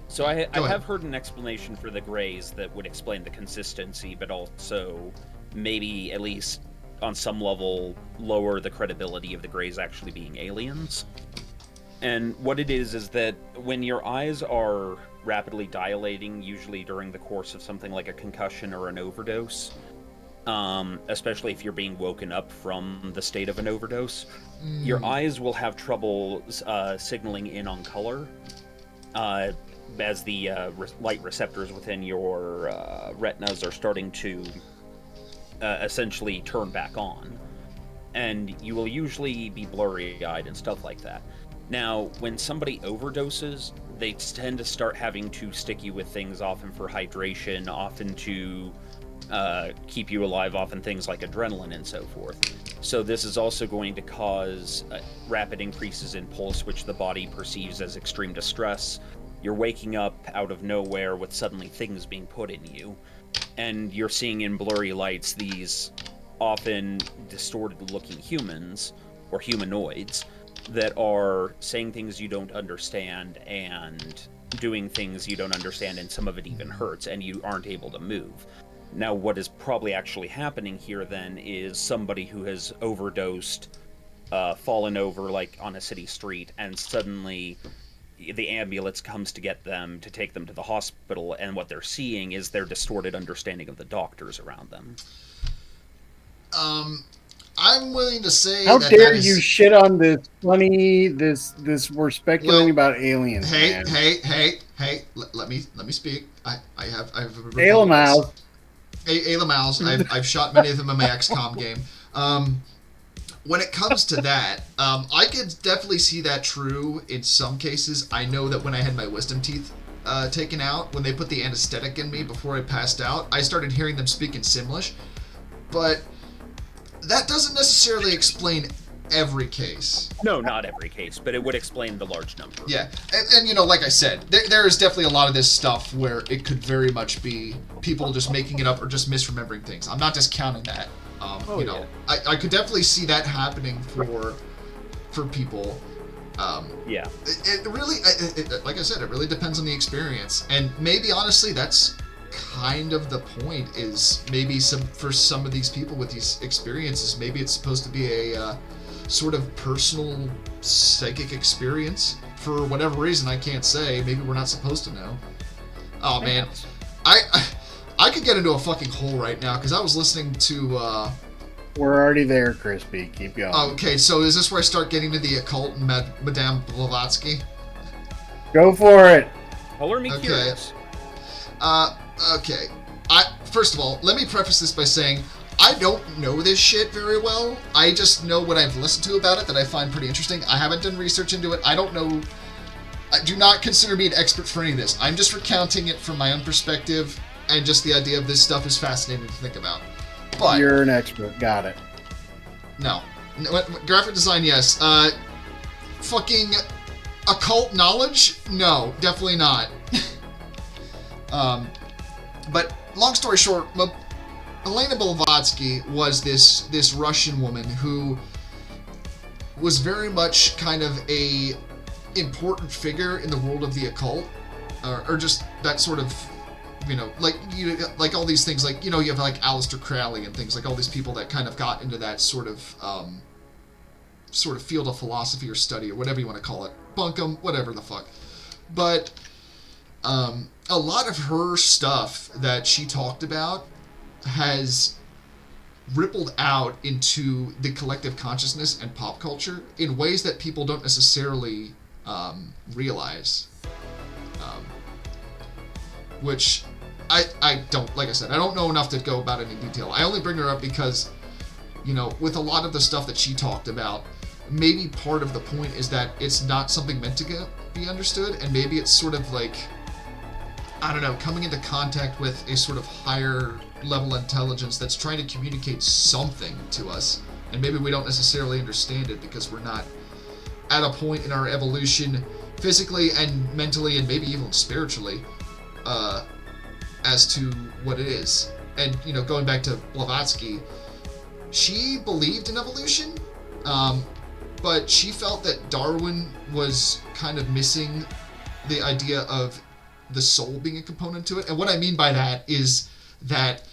So I have heard an explanation for the Greys that would explain the consistency, but also maybe at least on some level lower the credibility of the Greys actually being aliens. And what it is that when your eyes are rapidly dilating, usually during the course of something like a concussion or an overdose, especially if you're being woken up from the state of an overdose, your eyes will have trouble signaling in on color as the light receptors within your retinas are starting to essentially turn back on. And you will usually be blurry-eyed and stuff like that. Now, when somebody overdoses, they tend to start having to stick you with things often for hydration, often to keep you alive, often things like adrenaline and so forth. So this is also going to cause rapid increases in pulse, which the body perceives as extreme distress. You're waking up out of nowhere with suddenly things being put in you, and you're seeing in blurry lights these often distorted-looking humans, or humanoids, that are saying things you don't understand and doing things you don't understand, and some of it even hurts, and you aren't able to move. Now, what is probably actually happening here, then, is somebody who has overdosed, fallen over, like, on a city street, and suddenly the ambulance comes to get them, to take them to the hospital, and what they're seeing is their distorted understanding of the doctors around them. I'm willing to say How that dare that is... you shit on this funny, this we're speculating about aliens, man. Hey, let me speak. I have Ayla Mouse. Ayla Mouse. I've shot many of them in my XCOM game. When it comes to that, I could definitely see that true in some cases. I know that when I had my wisdom teeth taken out, when they put the anesthetic in me before I passed out, I started hearing them speak in Simlish. But that doesn't necessarily explain every case. No, not every case, but it would explain the large number. Yeah, and you know, like I said, there is definitely a lot of this stuff where it could very much be people just making it up or just misremembering things. I'm not discounting that. I could definitely see that happening for people. Yeah. It really, like I said, it really depends on the experience, and maybe honestly, that's kind of the point. Is maybe for some of these people with these experiences, maybe it's supposed to be a sort of personal psychic experience. For whatever reason, I can't say. Maybe we're not supposed to know. Oh man, I could get into a fucking hole right now because I was listening to. We're already there, Krispy. Keep going. Okay, so is this where I start getting to the occult and Madame Blavatsky? Go for it. Color me curious. Okay. First of all, let me preface this by saying I don't know this shit very well. I just know what I've listened to about it that I find pretty interesting. I haven't done research into it. I don't know. I do not consider me an expert for any of this. I'm just recounting it from my own perspective, and just the idea of this stuff is fascinating to think about. But you're an expert. Got it. No. Graphic design, yes. Fucking occult knowledge? No, definitely not. But long story short, Elena Blavatsky was this Russian woman who was very much kind of a important figure in the world of the occult, or just that sort of, like all these things, like, you have like Aleister Crowley and things, like all these people that kind of got into that sort of field of philosophy or study or whatever you want to call it, bunkum, whatever the fuck. But a lot of her stuff that she talked about has rippled out into the collective consciousness and pop culture in ways that people don't necessarily realize. Which I don't, like I said, I don't know enough to go about it in detail. I only bring her up because, with a lot of the stuff that she talked about, maybe part of the point is that it's not something meant to be understood, and maybe it's sort of like, I don't know, coming into contact with a sort of higher level intelligence that's trying to communicate something to us, and maybe we don't necessarily understand it because we're not at a point in our evolution physically and mentally and maybe even spiritually as to what it is. And, going back to Blavatsky, she believed in evolution, but she felt that Darwin was kind of missing the idea of the soul being a component to it. And what I mean by that is that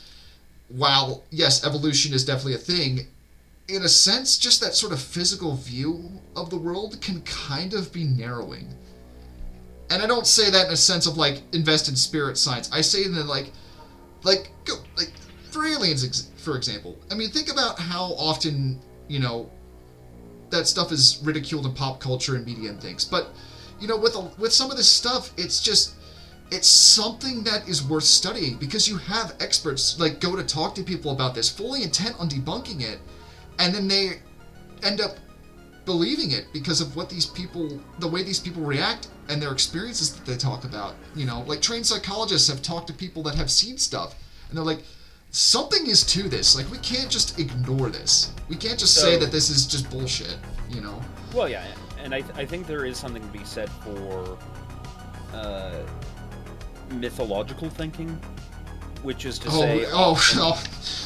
while, yes, evolution is definitely a thing, in a sense, just that sort of physical view of the world can kind of be narrowing. And I don't say that in a sense of, like, invest in spirit science. I say that, like, for aliens, for example. I mean, think about how often, that stuff is ridiculed in pop culture and media and things. But, with some of this stuff, it's something that is worth studying because you have experts, like, go to talk to people about this, fully intent on debunking it, and then they end up believing it because of the way these people react and their experiences that they talk about. Like, trained psychologists have talked to people that have seen stuff, and they're like, something is to this. Like, we can't just ignore this. We can't just say that this is just bullshit, Well, yeah, and I think there is something to be said for mythological thinking, which is to say...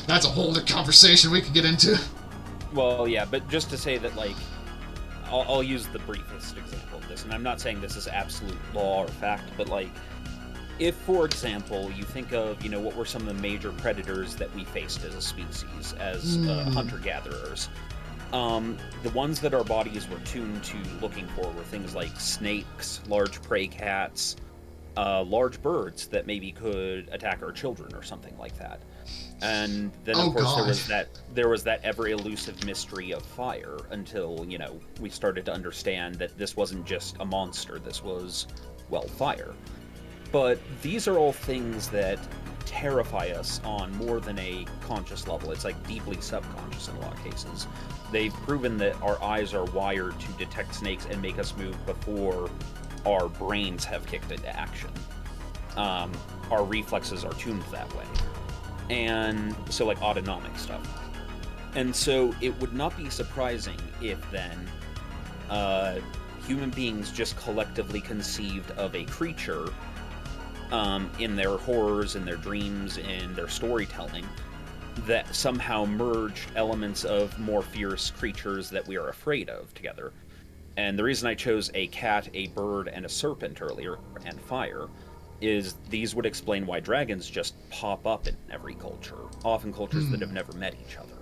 that's a whole other conversation we could get into. Well, yeah, but just to say that, like, I'll use the briefest example of this, and I'm not saying this is absolute law or fact, but, like, if, for example, you think of, what were some of the major predators that we faced as a species, as hunter-gatherers, the ones that our bodies were tuned to looking for were things like snakes, large prey cats, large birds that maybe could attack our children or something like that. And then, of course, there was that ever elusive mystery of fire until, we started to understand that this wasn't just a monster, this was, well, fire. But these are all things that terrify us on more than a conscious level. It's like deeply subconscious in a lot of cases. They've proven that our eyes are wired to detect snakes and make us move before our brains have kicked into action. Our reflexes are tuned that way. And so, like, autonomic stuff. And so it would not be surprising if then human beings just collectively conceived of a creature in their horrors, in their dreams, in their storytelling, that somehow merged elements of more fierce creatures that we are afraid of together. And the reason I chose a cat, a bird, and a serpent earlier, and fire, is these would explain why dragons just pop up in every culture, often cultures that have never met each other.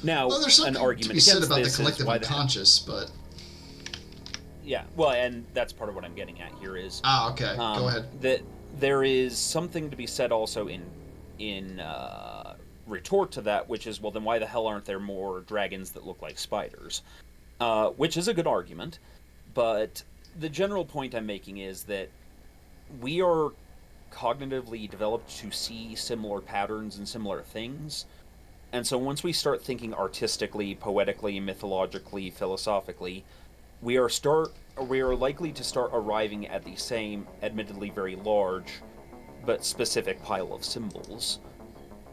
Now, Well, there's an something argument to be said against about the this is collective why unconscious, but... Yeah, well, and that's part of what I'm getting at here is... okay. Go ahead. That there is something to be said also in retort to that, which is, well, then why the hell aren't there more dragons that look like spiders? Which is a good argument, but the general point I'm making is that we are cognitively developed to see similar patterns and similar things, and so once we start thinking artistically, poetically, mythologically, philosophically, we are likely to start arriving at the same, admittedly very large, but specific pile of symbols,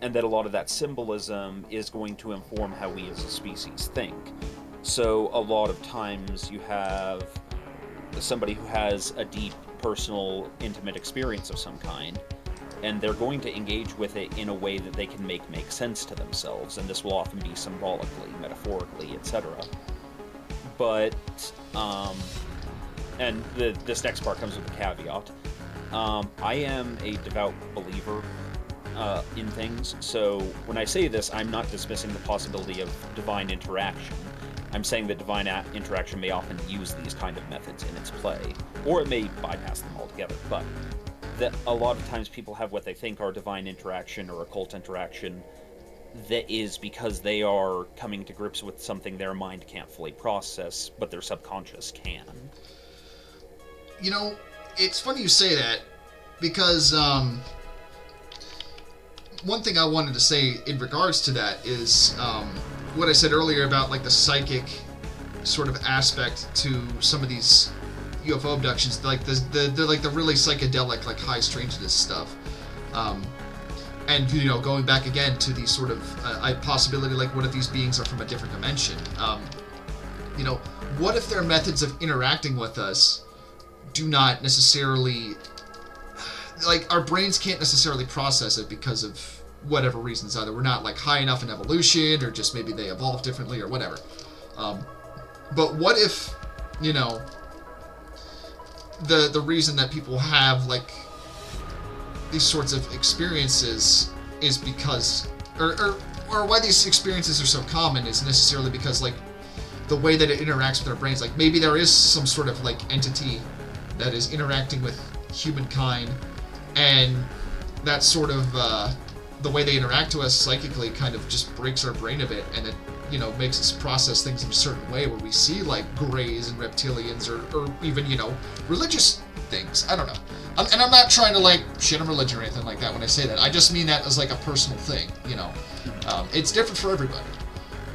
and that a lot of that symbolism is going to inform how we as a species think. So a lot of times you have somebody who has a deep, personal, intimate experience of some kind, and they're going to engage with it in a way that they can make sense to themselves, and this will often be symbolically, metaphorically, etc. But, and this next part comes with a caveat. I am a devout believer in things, so when I say this, I'm not dismissing the possibility of divine interaction. I'm saying that divine interaction may often use these kind of methods in its play, or it may bypass them altogether, but that a lot of times people have what they think are divine interaction or occult interaction that is because they are coming to grips with something their mind can't fully process, but their subconscious can. You know, it's funny you say that, because one thing I wanted to say in regards to that is what I said earlier about like the psychic sort of aspect to some of these UFO abductions, like the really psychedelic, like high strangeness stuff. And, you know, going back again to the sort of possibility, like, what if these beings are from a different dimension? You know, what if their methods of interacting with us do not necessarily, like, our brains can't necessarily process it because of whatever reasons, either we're not, like, high enough in evolution, or just maybe they evolved differently, or whatever. But what if, you know, the reason that people have, like, these sorts of experiences is because, or why these experiences are so common is necessarily because, like, the way that it interacts with our brains, like, maybe there is some sort of, like, entity that is interacting with humankind, and that sort of, the way they interact to us psychically kind of just breaks our brain a bit, and it, you know, makes us process things in a certain way where we see, like, greys and reptilians, or even, you know, religious things. I don't know. And I'm not trying to, like, shit on religion or anything like that when I say that. I just mean that as, like, a personal thing, you know. It's different for everybody.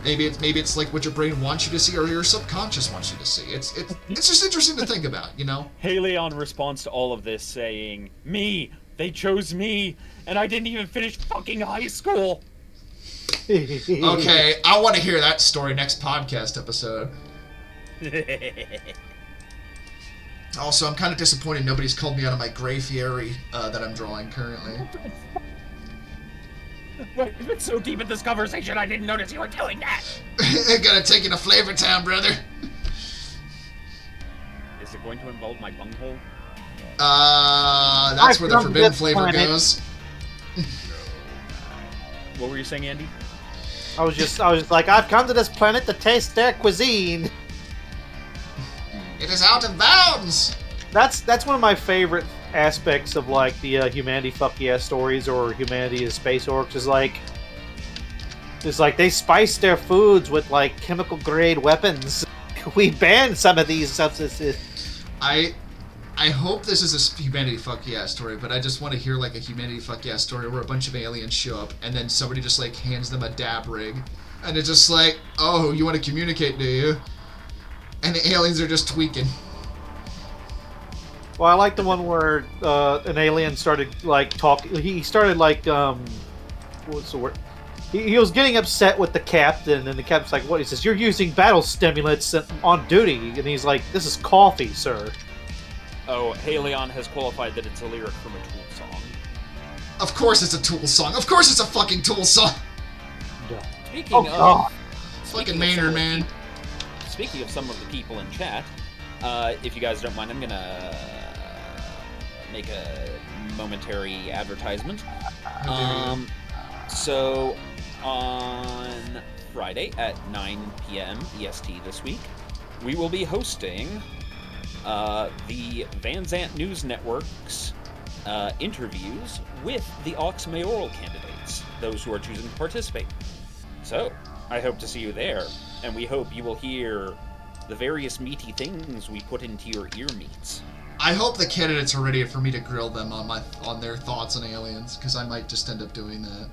Maybe it's like what your brain wants you to see, or your subconscious wants you to see. It's just interesting to think about, you know. Haleon responds to all of this saying, "Me, they chose me, and I didn't even finish fucking high school." Okay, I want to hear that story next podcast episode. Also, I'm kind of disappointed nobody's called me out of my gray fairy that I'm drawing currently. Wait, you've been so deep in this conversation, I didn't notice you were doing that. Gotta take you to Flavor Town, brother. Is it going to involve my bunghole? That's where the forbidden flavor goes. What were you saying, Andy? I was just like, I've come to this planet to taste their cuisine. It is out of bounds. That's one of my favorite aspects of, like, the humanity fuck yeah stories, or humanity is space orcs, is like, it's like they spice their foods with, like, chemical grade weapons. We banned some of these substances. I hope this is a humanity fuck yeah story, but I just want to hear, like, a humanity fuck yeah story where a bunch of aliens show up and then somebody just, like, hands them a dab rig, and it's just like, oh, you want to communicate, do you? And the aliens are just tweaking. Well, I like the one where an alien started, like, talking. He started, like, what's the word? He was getting upset with the captain, and the captain's like, what? He says, "You're using battle stimulants on duty." And he's like, "This is coffee, sir." Oh, Haleon has qualified that it's a lyric from a Tool song. Of course it's a Tool song. Of course it's a fucking Tool song. Speaking of... Fucking Maynard, man. speaking of some of the people in chat, if you guys don't mind, I'm gonna make a momentary advertisement. So on Friday at 9 p.m. EST this week, we will be hosting the Van Zant News Network's interviews with the Aux mayoral candidates, those who are choosing to participate. So, I hope to see you there, and we hope you will hear the various meaty things we put into your ear meats. I hope the candidates are ready for me to grill them on their thoughts on aliens, because I might just end up doing that.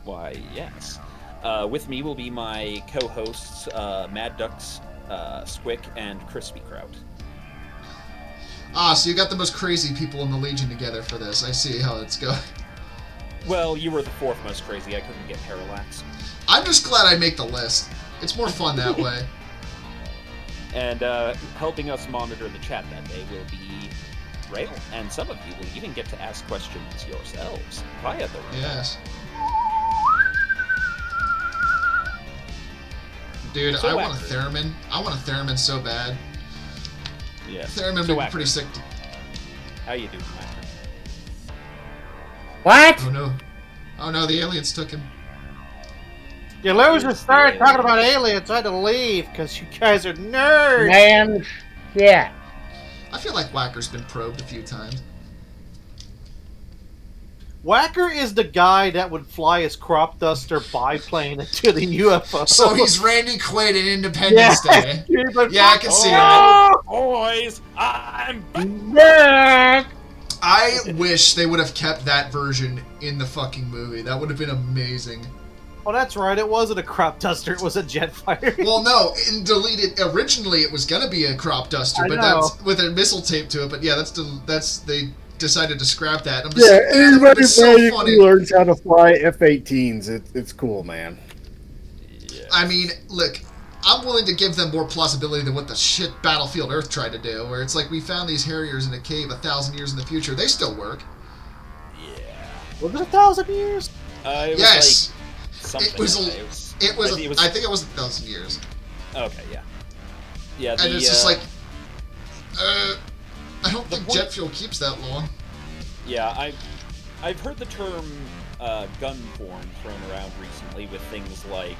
Why, yes. With me will be my co-hosts, Mad Ducks, Squick, and Crispy Kraut. So you got the most crazy people in the Legion together for this. I see how it's going. Well, you were the fourth most crazy. I couldn't get Parallax. I'm just glad I make the list. It's more fun that way. And helping us monitor the chat that day will be Rail, and some of you will even get to ask questions yourselves via the Rail. Yes. Dude, So I want a accurate. theremin. I want a theremin so bad. Yes. Theremin would So be accurate. pretty sick. How you doing, Matt? What? Oh no, the aliens took him. You losers started talking about aliens. I had to leave because you guys are nerds. Man, yeah. I feel like Whacker's been probed a few times. Whacker is the guy that would fly his crop duster biplane into the UFO. So he's Randy Quaid in Independence Day. He's like, Yeah, I can see "Oh!" that. Boys, I'm Back. I wish they would have kept that version in the fucking movie. That would have been amazing. Oh, that's right. It wasn't a crop duster. It was a jet fighter. Well, no, in deleted. Originally, it was gonna be a crop duster, I but know. that's with a missile taped to it. But yeah, that's they decided to scrap that. I'm just, Yeah, man, anybody it's so funny. who learns how to fly F-18s, it's cool, man. I mean, look, I'm willing to give them more plausibility than what the shit Battlefield Earth tried to do, where it's like we found these Harriers in a cave 1,000 years in the future. They still work. Was it 1,000 years? It was Yes. like something. It was. It was. I think it was 1,000 years. Okay, yeah. Yeah, And it's just like, I don't the think point- jet fuel keeps that long. Yeah, I've heard the term gun porn thrown around recently with things like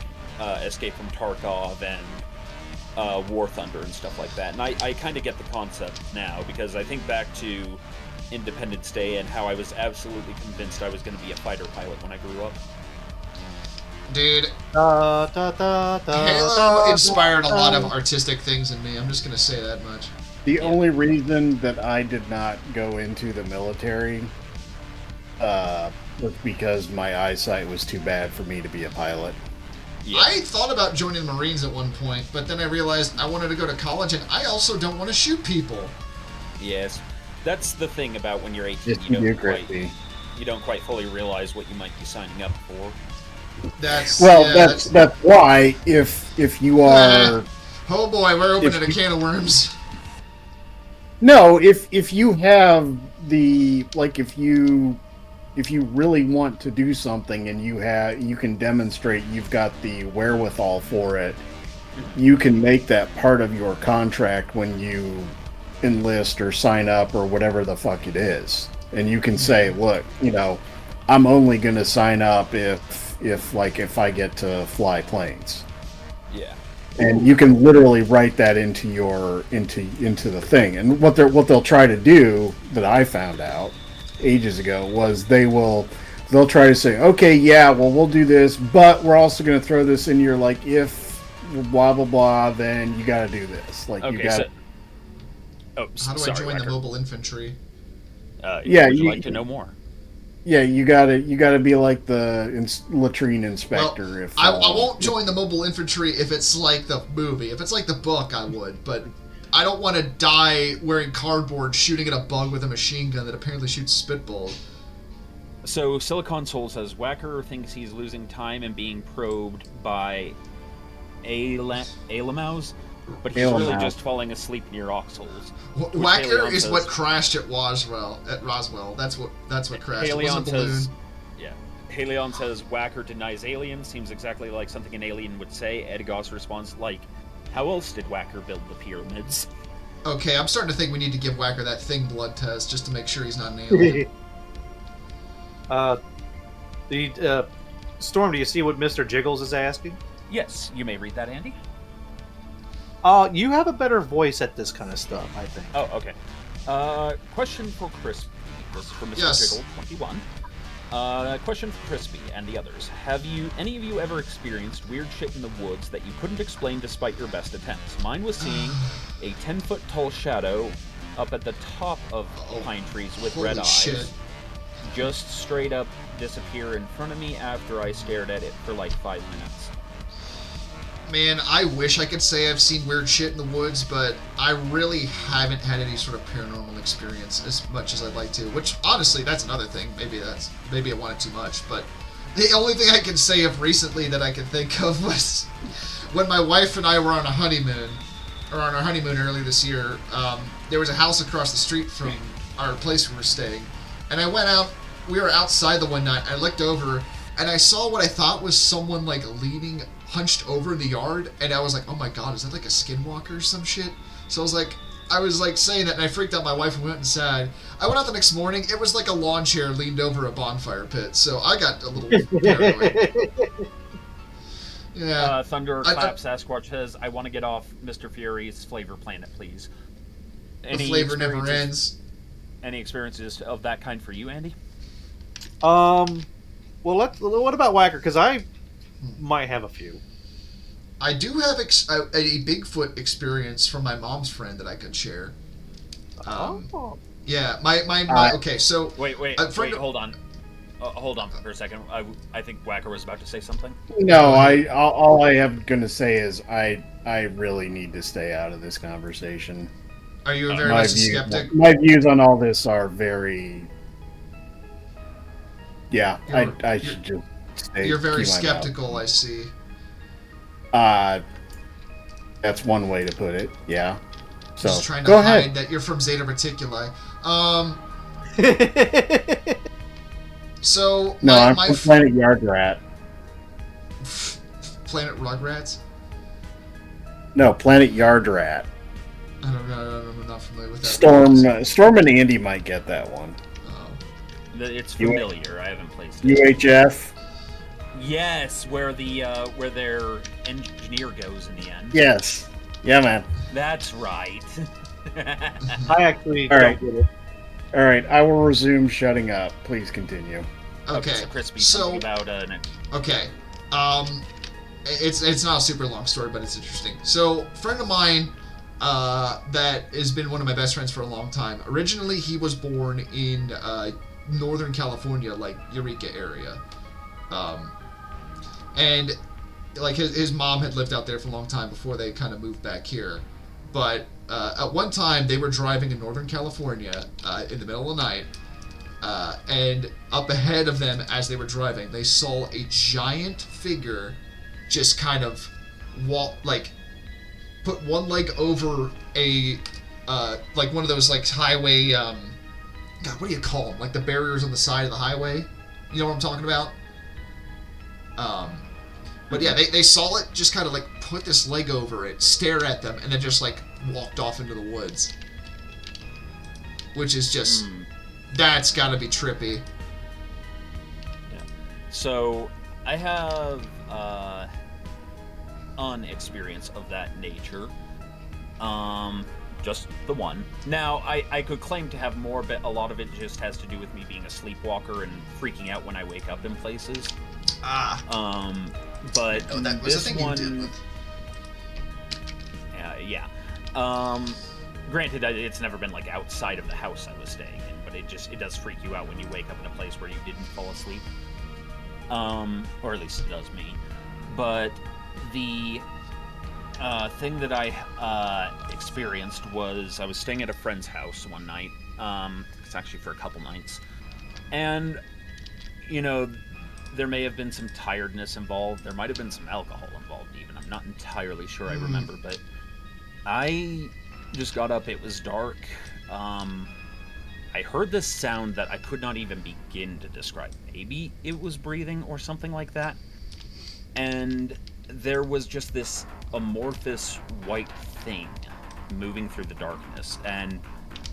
Escape from Tarkov and War Thunder and stuff like that. And I kind of get the concept now, because I think back to Independence Day and how I was absolutely convinced I was going to be a fighter pilot when I grew up. Dude, Da, da, da, da, Halo da, inspired a lot of da. artistic things in me. I'm just gonna say that much. The only reason that I did not go into the military was because my eyesight was too bad for me to be a pilot. Yeah. I thought about joining the Marines at one point, but then I realized I wanted to go to college, and I also don't want to shoot people. Yes. That's the thing about when you're 18, Yes, you you do, don't quite Crispy. you don't quite fully realize what you might be signing up for. That's Well, yeah, that's why if you are oh boy, we're opening if a can of worms. no, if you have the like if you really want to do something and you can demonstrate you've got the wherewithal for it, you can make that part of your contract when you enlist or sign up or whatever the fuck it is. And you can say, look, I'm only going to sign up if I get to fly planes. Yeah. And you can literally write that into into the thing. And what they'll try to do, that I found out ages ago, was they'll try to say, okay, yeah, well, we'll do this, but we're also going to throw this in your, like, if blah blah blah, then you got to do this. Like, you Okay, got. so... Oh, How do sorry, I join the Wacker. mobile infantry? Yeah, would you you- like to know more? Yeah, you gotta be like the latrine inspector. Well, if I won't join the mobile infantry if it's like the movie. If it's like the book, I would, but I don't want to die wearing cardboard shooting at a bug with a machine gun that apparently shoots spitballs. So Silicon Soul says Wacker thinks he's losing time and being probed by Alamaus, but he's really Alamaus. just falling asleep near oxholes. Whacker Haleon is says- what crashed at Roswell. That's what crashed. It Haleon wasn't a balloon. says, yeah. Haleon says Wacker denies aliens. Seems exactly like something an alien would say. Edgos responds like, How else did Whacker build the pyramids? Okay, I'm starting to think we need to give Whacker that thing blood test just to make sure he's not an alien. Storm, do you see what Mr. Jiggles is asking? Yes, you may read that, Andy. You have a better voice at this kind of stuff, I think. Oh, okay. Question for Crispy. This is from Mr. Yes. Jiggle 21. Question for Crispy and the others. Have any of you ever experienced weird shit in the woods that you couldn't explain despite your best attempts? Mine was seeing a 10-foot tall shadow up at the top of pine trees with red eyes. Shit. Just straight up disappear in front of me after I stared at it for like 5 minutes. Man, I wish I could say I've seen weird shit in the woods, but I really haven't had any sort of paranormal experience as much as I'd like to. Which, honestly, that's another thing. Maybe I wanted too much. But the only thing I can say of recently that I can think of was when my wife and I were on a honeymoon, or on our honeymoon earlier this year. There was a house across the street from our place we were staying, and I went out. We were outside the one night. I looked over, and I saw what I thought was someone like leaning, hunched over in the yard, and I was like, oh my god, is that like a skinwalker or some shit? So I was like saying that, and I freaked out my wife and went inside. I went out the next morning, it was like a lawn chair leaned over a bonfire pit, so I got a little paranoid. Yeah. Thunderclap Sasquatch says, I want to get off Mr. Fury's Flavor Planet, please. The flavor never ends. Any experiences of that kind for you, Andy? Well, what about Whacker? Because I might have a few. I do have a Bigfoot experience from my mom's friend that I could share. Yeah, my okay, so... Wait, hold on. Hold on for a second. I think Whacker was about to say something. No, all I am going to say is I really need to stay out of this conversation. Are you a very much a skeptic? My views on all this are very... Yeah, I should just stay. You're very skeptical, I see. That's one way to put it, yeah. So, just trying to go hide ahead. that you're from Zeta Reticuli. So... No, I'm from Planet Yardrat. Planet Rugrats? No, Planet Yardrat. I don't know, I'm not familiar with that. Storm and Andy might get that one. It's familiar. I haven't played it. UHF. Yes, where their engineer goes in the end. Yes. Yeah, man. That's right. I actually don't get it. All right, I will resume shutting up. Please continue. Okay. So Crispy, something about Okay. It's not a super long story, but it's interesting. So, a friend of mine that has been one of my best friends for a long time. Originally, he was born in Northern California, like Eureka area, and like his mom had lived out there for a long time before they kind of moved back here. But at one time, they were driving in Northern California in the middle of the night, and up ahead of them as they were driving, they saw a giant figure just kind of put one leg over a like one of those like highway God, what do you call them? Like the barriers on the side of the highway. You know what I'm talking about? But yeah, they saw it, just kind of like put this leg over it, stared at them, and then just like walked off into the woods. Which is just, that's gotta be trippy. Yeah. So, I have an experience of that nature. Just the one. Now, I could claim to have more, but a lot of it just has to do with me being a sleepwalker and freaking out when I wake up in places. But that was this the thing one, you did with. yeah. Granted, it's never been like outside of the house I was staying in, but it does freak you out when you wake up in a place where you didn't fall asleep. Or at least it does me. But the thing that I experienced was I was staying at a friend's house one night. It's actually for a couple nights. And, you know, there may have been some tiredness involved. There might have been some alcohol involved even. I'm not entirely sure I remember, but I just got up. It was dark. I heard this sound that I could not even begin to describe. Maybe it was breathing or something like that. And there was just this amorphous white thing moving through the darkness, and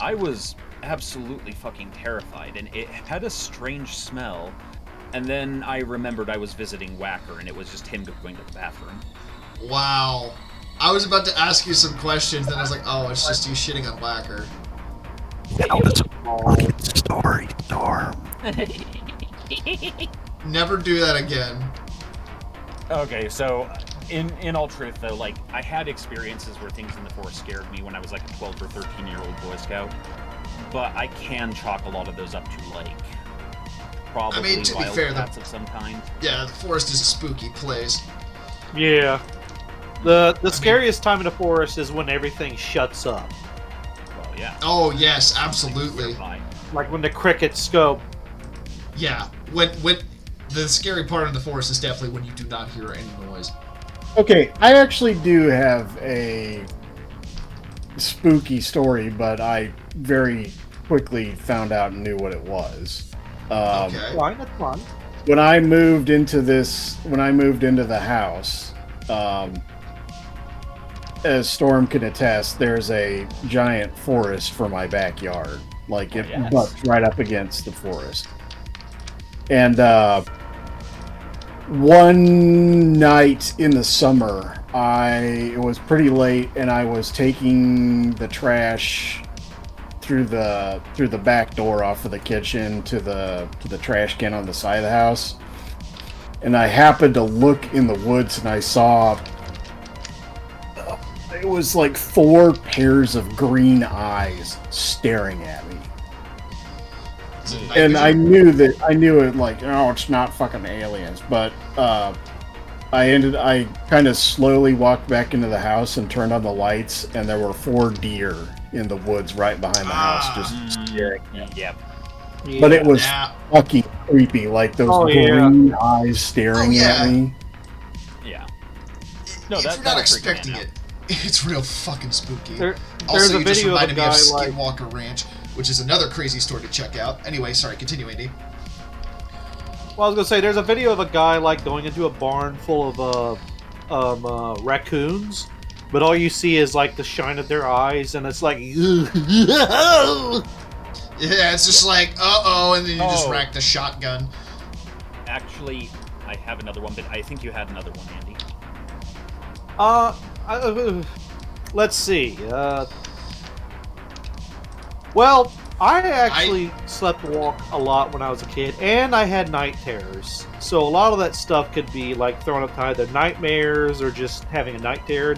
I was absolutely fucking terrified, and it had a strange smell. And then I remembered I was visiting Whacker, and it was just him going to the bathroom. Wow. I was about to ask you some questions, then I was like, oh, it's just you shitting on Whacker. Tell us a fucking story, Storm. Never do that again. Okay, so in all truth, though, like, I had experiences where things in the forest scared me when I was like a 12 or 13-year-old Boy Scout, but I can chalk a lot of those up to, like, probably I mean, to be wild fair, cats of some kind. Yeah, the forest is a spooky place. Yeah. The scariest time in the forest is when everything shuts up. Well, yeah. Oh, yes, absolutely. Like when the crickets go. Yeah, when the scary part of the forest is definitely when you do not hear any noise. Okay, I actually do have a spooky story, but I very quickly found out and knew what it was. Okay. Fine, that's fine. When I moved into the house, as Storm can attest, there's a giant forest for my backyard. Like, it butts right up against the forest. And one night in the summer, it was pretty late, and I was taking the trash through the back door off of the kitchen to the trash can on the side of the house. And I happened to look in the woods, and I saw it was like 4 pairs of green eyes staring at me. And I knew it, like, oh, it's not fucking aliens, but I kind of slowly walked back into the house and turned on the lights, and there were 4 deer in the woods right behind the house, just staring. Yep. But it was fucking creepy, like those green eyes staring at me. Yeah. No, if you're not expecting it, it's real fucking spooky. There's Also, a you just video of a reminded me of guy like. Skinwalker Ranch, which is another crazy story to check out. Anyway, sorry, continue, Andy. Well, I was gonna say there's a video of a guy like going into a barn full of raccoons, but all you see is like the shine of their eyes, and it's like, Yeah, it's just like, uh-oh, and then you just rack the shotgun. Actually, I have another one, but I think you had another one, Andy. Let's see. Well, I actually slept walk a lot when I was a kid, and I had night terrors. So a lot of that stuff could be like thrown up to either nightmares or just having a night terror.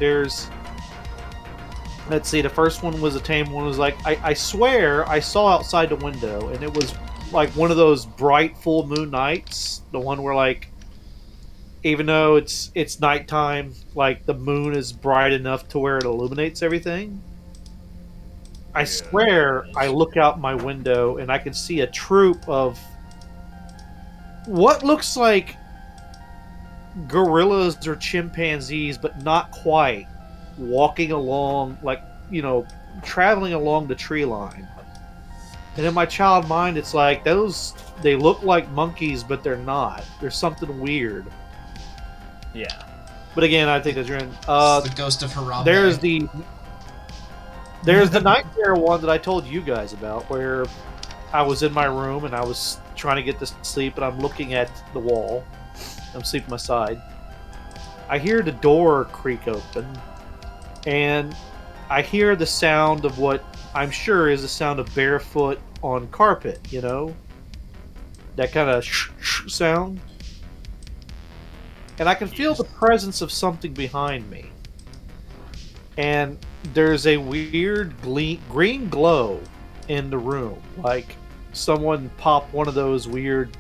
Let's see, the first one was a tame one. Was like, I swear I saw outside the window, and it was like one of those bright full moon nights. The one where, like, even though it's nighttime, like the moon is bright enough to where it illuminates everything. I swear I look out my window and I can see a troop of what looks like gorillas or chimpanzees, but not quite, walking along, like, traveling along the tree line. And in my child mind, it's like they look like monkeys, but they're not. There's something weird. Yeah. But again, I think that's the ghost of Harambe. There's the night terror one that I told you guys about, where I was in my room and I was trying to get to sleep, and I'm looking at the wall. I'm sleeping my side. I hear the door creak open, and I hear the sound of what I'm sure is the sound of barefoot on carpet, that kind of sound. And I can feel the presence of something behind me. And there's a weird green glow in the room. Like someone popped one of those weird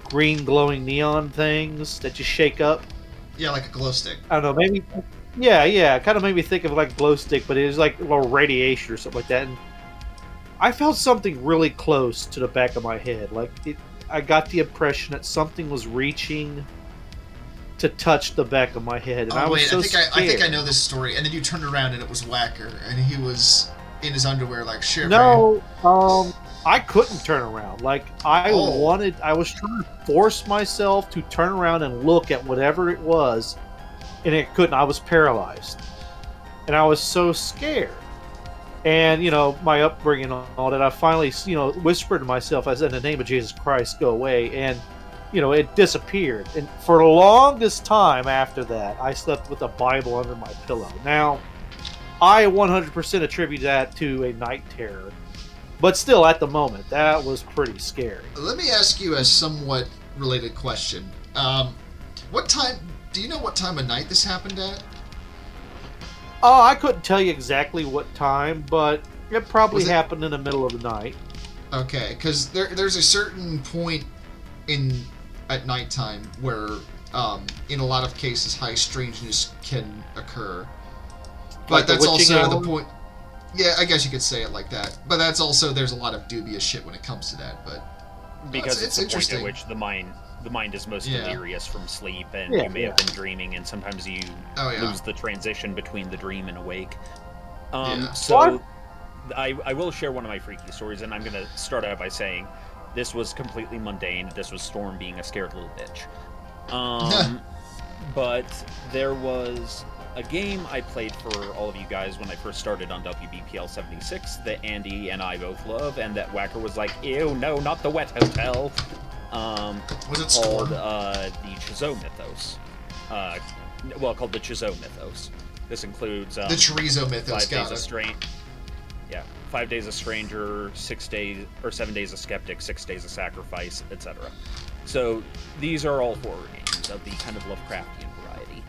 green glowing neon things that you shake up. Yeah, like a glow stick. I don't know, maybe... Yeah, it kind of made me think of like glow stick, but it was like a little radiation or something like that. And I felt something really close to the back of my head. I got the impression that something was reaching to touch the back of my head, and I was so scared. I think I know this story. And then you turned around and it was Whacker, and he was in his underwear, like, shit. No, I couldn't turn around. Like, I was trying to force myself to turn around and look at whatever it was, and it couldn't. I was paralyzed, and I was so scared. And my upbringing and all that, I finally whispered to myself, I said, "In the name of Jesus Christ, go away!" And it disappeared. And for the longest time after that, I slept with a Bible under my pillow. Now, I 100% attribute that to a night terror, but still, at the moment, that was pretty scary. Let me ask you a somewhat related question. What time? Do you know what time of night this happened at? Oh, I couldn't tell you exactly what time, but it probably happened in the middle of the night. Okay, because there's a certain point at nighttime where, in a lot of cases, high strangeness can occur. But Like that's the witching also hour? the point. Yeah, I guess you could say it like that. But that's also there's a lot of dubious shit when it comes to that. But Because it's it's the point interesting. at which the mind is most Yeah. delirious from sleep, and Yeah, you may have been dreaming, and sometimes you Oh, yeah. lose the transition between the dream and awake. Yeah. So I will share one of my freaky stories, and I'm going to start out by saying this was completely mundane. This was Storm being a scared little bitch. But there was a game I played for all of you guys when I first started on WBPL 76 that Andy and I both love, and that Whacker was like, "Ew, no, not the Wet Hotel." Was it Called Storm? the Chizzo Mythos. Called the Chizzo Mythos. This includes The Chorizo Mythos, 5 got Days a it. Stranger. Yeah, 5 Days a Stranger, 6 days or 7 Days a Skeptic, 6 Days a Sacrifice, etc. So these are all horror games of the kind of Lovecraftian variety,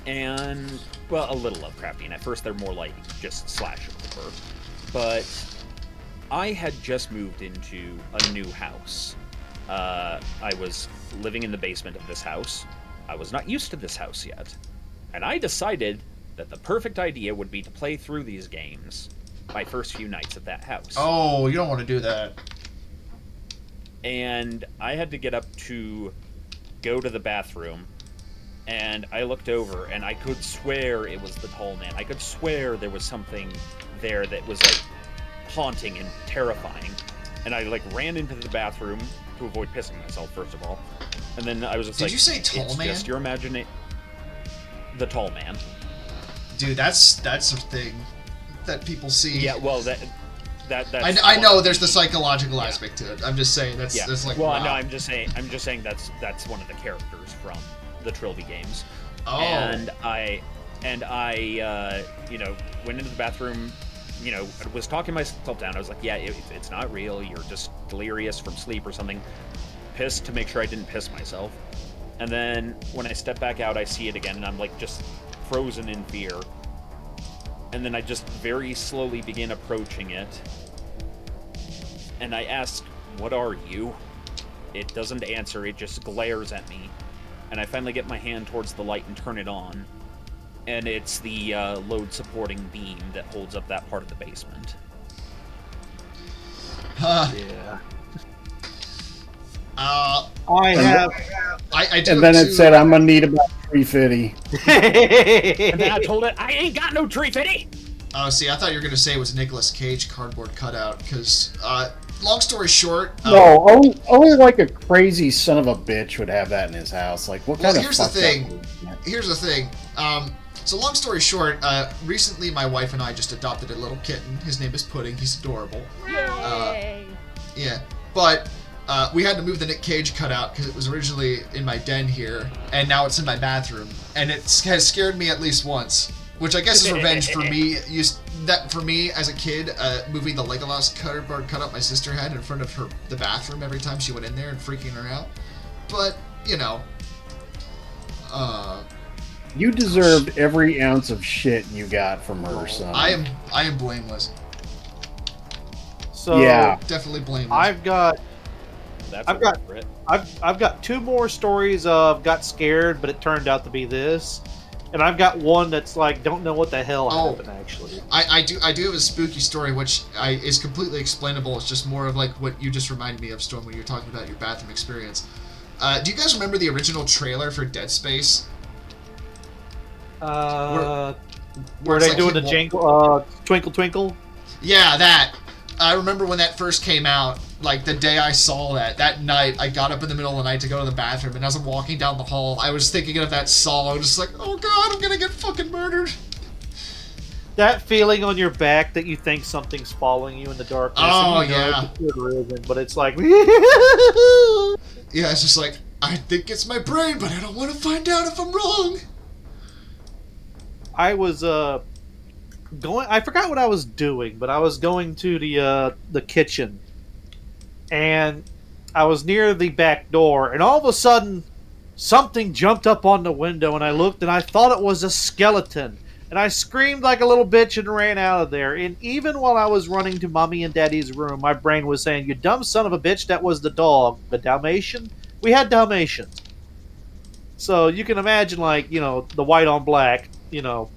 and a little Lovecraftian. At first, they're more like just slasher horror, but I had just moved into a new house. I was living in the basement of this house. I was not used to this house yet, and I decided that the perfect idea would be to play through these games my first few nights at that house. Oh, you don't want to do that. And I had to get up to go to the bathroom, and I looked over, and I could swear it was the tall man. I could swear there was something there that was like haunting and terrifying. And I ran into the bathroom to avoid pissing myself, first of all. And then I was just Did you say tall it's man? just your imagination. The tall man. Dude, that's a thing that people see. Yeah, well, that's I know there's the psychological aspect to it. I'm just saying that's like wow. no, I'm just saying that's one of the characters from the Trilby games. Oh. And I went into the bathroom, was talking myself down. I was like, yeah, it's not real. You're just delirious from sleep or something. Pissed to make sure I didn't piss myself. And then when I step back out, I see it again, and I'm just frozen in fear. And then I just very slowly begin approaching it. And I ask, "What are you?" It doesn't answer, it just glares at me. And I finally get my hand towards the light and turn it on. And it's the load-supporting beam that holds up that part of the basement. Yeah. I do. And then it too. said, "I'm gonna need about 350." And then I told it, "I ain't got no tree fitty!" Oh, see, I thought you were gonna say it was a Nicolas Cage cardboard cutout. Because, long story short. No, only like a crazy son of a bitch would have that in his house. Like, what kind of? Here's the fucked up thing. is that? Here's the thing. So long story short, recently my wife and I just adopted a little kitten. His name is Pudding. He's adorable. Yeah, but we had to move the Nick Cage cutout because it was originally in my den here, and now it's in my bathroom, and it has scared me at least once, which I guess is revenge for me. For me as a kid, moving the Legolas cardboard cutout my sister had in front of the bathroom every time she went in there and freaking her out. But You deserved every ounce of shit you got from her, son. I am blameless. So Yeah. Definitely blameless. I've got That's I've got- for it. I've got two more stories of got scared, but it turned out to be this, and I've got one that's like don't know what the hell happened actually. I do have a spooky story which is completely explainable. It's just more of like what you just reminded me of, Storm, when you were talking about your bathroom experience. Do you guys remember the original trailer for Dead Space? Were it's they like doing he the jingle? Twinkle Twinkle. Yeah, that. I remember when that first came out, like the day I saw that night, I got up in the middle of the night to go to the bathroom, and as I'm walking down the hall, I was thinking of that song. Just like, oh god, I'm gonna get fucking murdered. That feeling on your back that you think something's following you in the darkness. Oh, and you know yeah. it isn't, but it's like, Yeah, it's just like, I think it's my brain, but I don't want to find out if I'm wrong. I was going. I forgot what I was doing, but I was going to the kitchen, and I was near the back door, and all of a sudden, something jumped up on the window, and I looked, and I thought it was a skeleton. And I screamed like a little bitch and ran out of there. And even while I was running to Mommy and Daddy's room, my brain was saying, you dumb son of a bitch, that was the dog. The Dalmatian? We had Dalmatians. So you can imagine, like, you know, the white on black, you know.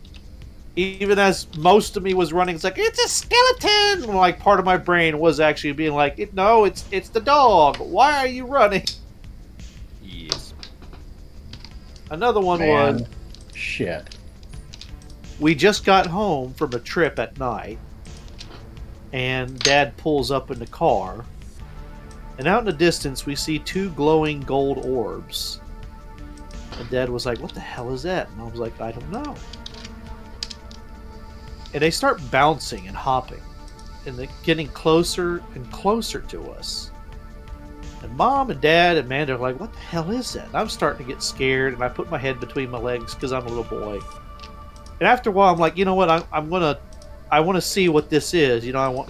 Even as most of me was running, it's like, it's a skeleton! Like, part of my brain was actually being like, no, it's the dog. Why are you running? Yes. Another one Man. was... Shit. We just got home from a trip at night, and Dad pulls up in the car, and out in the distance we see 2 glowing gold orbs. And Dad was like, what the hell is that? And I was like, I don't know. And they start bouncing and hopping, and they're getting closer and closer to us. And Mom and Dad and Amanda are like, what the hell is that? And I'm starting to get scared, and I put my head between my legs because I'm a little boy. And after a while, I'm like, you know what? I want to see what this is. You know,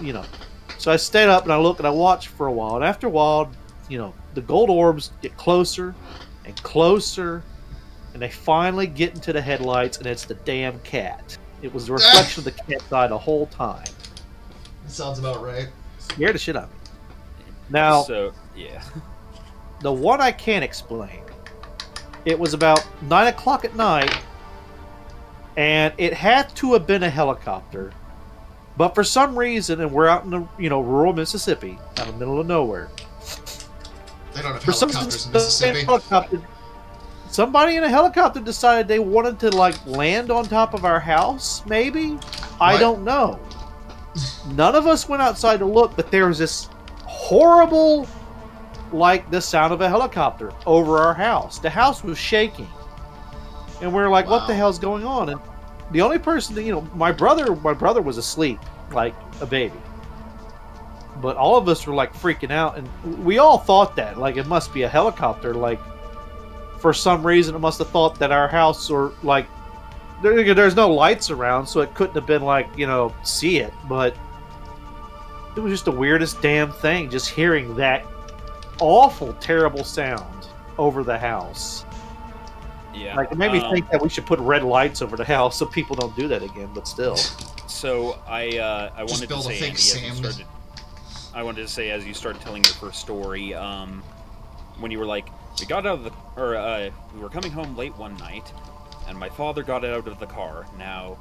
So I stayed up and I look and I watch for a while. And after a while, you know, the gold orbs get closer and closer, and they finally get into the headlights, and it's the damn cat. It was the reflection of the cat's eye the whole time. Sounds about right. Scared the shit out of me. Now, So, yeah. the one I can't explain. It was about 9 o'clock at night. And it had to have been a helicopter, but for some reason, and we're out in the rural Mississippi, out in the middle of nowhere. They don't have For some helicopters in reason, Mississippi. somebody in a helicopter decided they wanted to like land on top of our house. Maybe I What? don't know. None of us went outside to look, but there was this horrible, like the sound of a helicopter over our house. The house was shaking. And we're like, what the Wow. hell's going on? And the only person that, my brother was asleep, like a baby. But all of us were like freaking out, and we all thought that, like, it must be a helicopter. Like, for some reason, it must have thought that our house, or like, there's no lights around, so it couldn't have been like, see it. But it was just the weirdest damn thing, just hearing that awful, terrible sound over the house. Yeah. Like, it made me think that we should put red lights over the house so people don't do that again. But still, So I wanted to build a say, fake Andy, as you Sam. started, I wanted to say as you started telling your first story, when you were like, we got out of we were coming home late one night, and my father got out of the car. Now,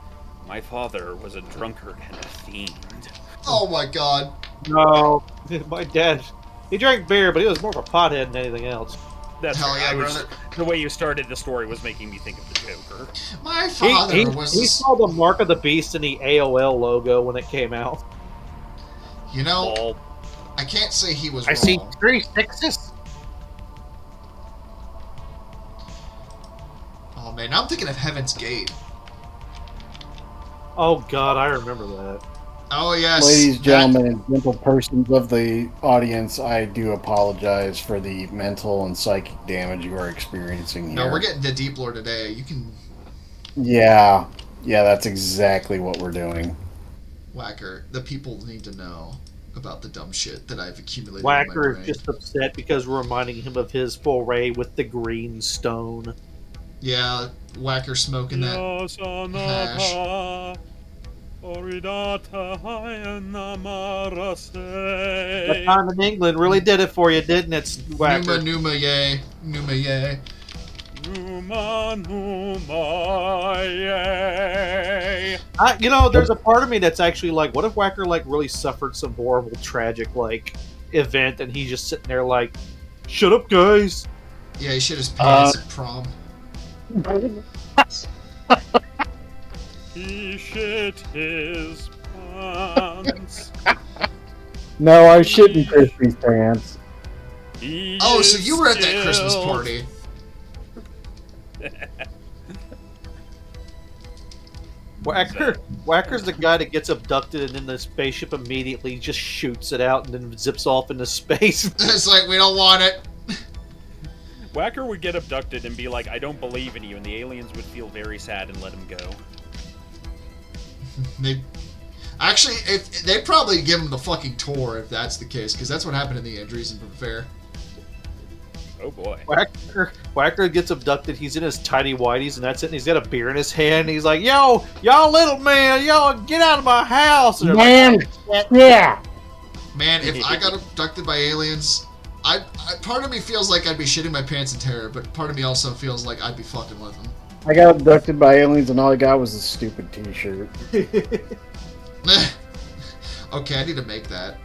my father was a drunkard and a fiend. Oh my god. no, my dad, he drank beer, but he was more of a pothead than anything else. That's Hell right. yeah, I was, brother. the way you started the story was making me think of the Joker. My He, father he, was... he saw the mark of the beast in the AOL logo when it came out. You know, All I can't say he was I see wrong. 3 6s. Oh man, now I'm thinking of Heaven's Gate. Oh god, I remember that. Oh yes. Ladies, that- gentlemen, and gentle persons of the audience, I do apologize for the mental and psychic damage you are experiencing here. No, we're getting to deep lore today. You can... Yeah, that's exactly what we're doing. Whacker, the people need to know about the dumb shit that I've accumulated in Whacker my is brain. just upset because we're reminding him of his foray with the green stone. Yeah, Whacker smoking that hash. That time in England really did it for you, didn't it, Whacker? Numa yay. Numa yay. There's a part of me that's actually like, what if Whacker like really suffered some horrible, tragic like event, and he's just sitting there like, shut up, guys. Yeah, he shit his pants at prom. He shit his pants. No, I shit in Krispy's pants. Oh, so you were at that Christmas party. Whacker's the guy that gets abducted and then the spaceship immediately just shoots it out and then zips off into space. It's like, we don't want it. Whacker would get abducted and be like, I don't believe in you, and the aliens would feel very sad and let him go. Actually, they'd probably give him the fucking tour if that's the case, because that's what happened in the Andreessen Fair. Oh boy. Whacker gets abducted, he's in his tidy whities, and that's it, and he's got a beer in his hand, and he's like, yo, y'all little man, y'all get out of my house! And Man, yeah. Man, if I got abducted by aliens, part of me feels like I'd be shitting my pants in terror, but part of me also feels like I'd be fucking with them. I got abducted by aliens and all I got was a stupid t-shirt. Okay, I need to make that.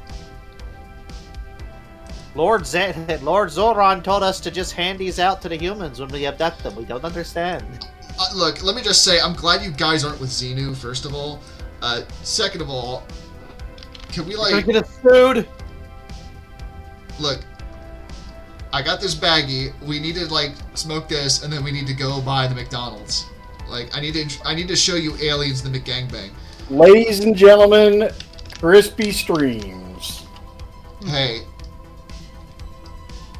Lord Zoran told us to just hand these out to the humans when we abduct them. We don't understand. Look, let me just say, I'm glad you guys aren't with Xenu, first of all. Second of all, can we, like... Can we get us food? Look, I got this baggie. We need to, like, smoke this, and then we need to go buy the McDonald's. Like, I need to show you aliens the McGangbang. Ladies and gentlemen, Krispy Streams. Hey,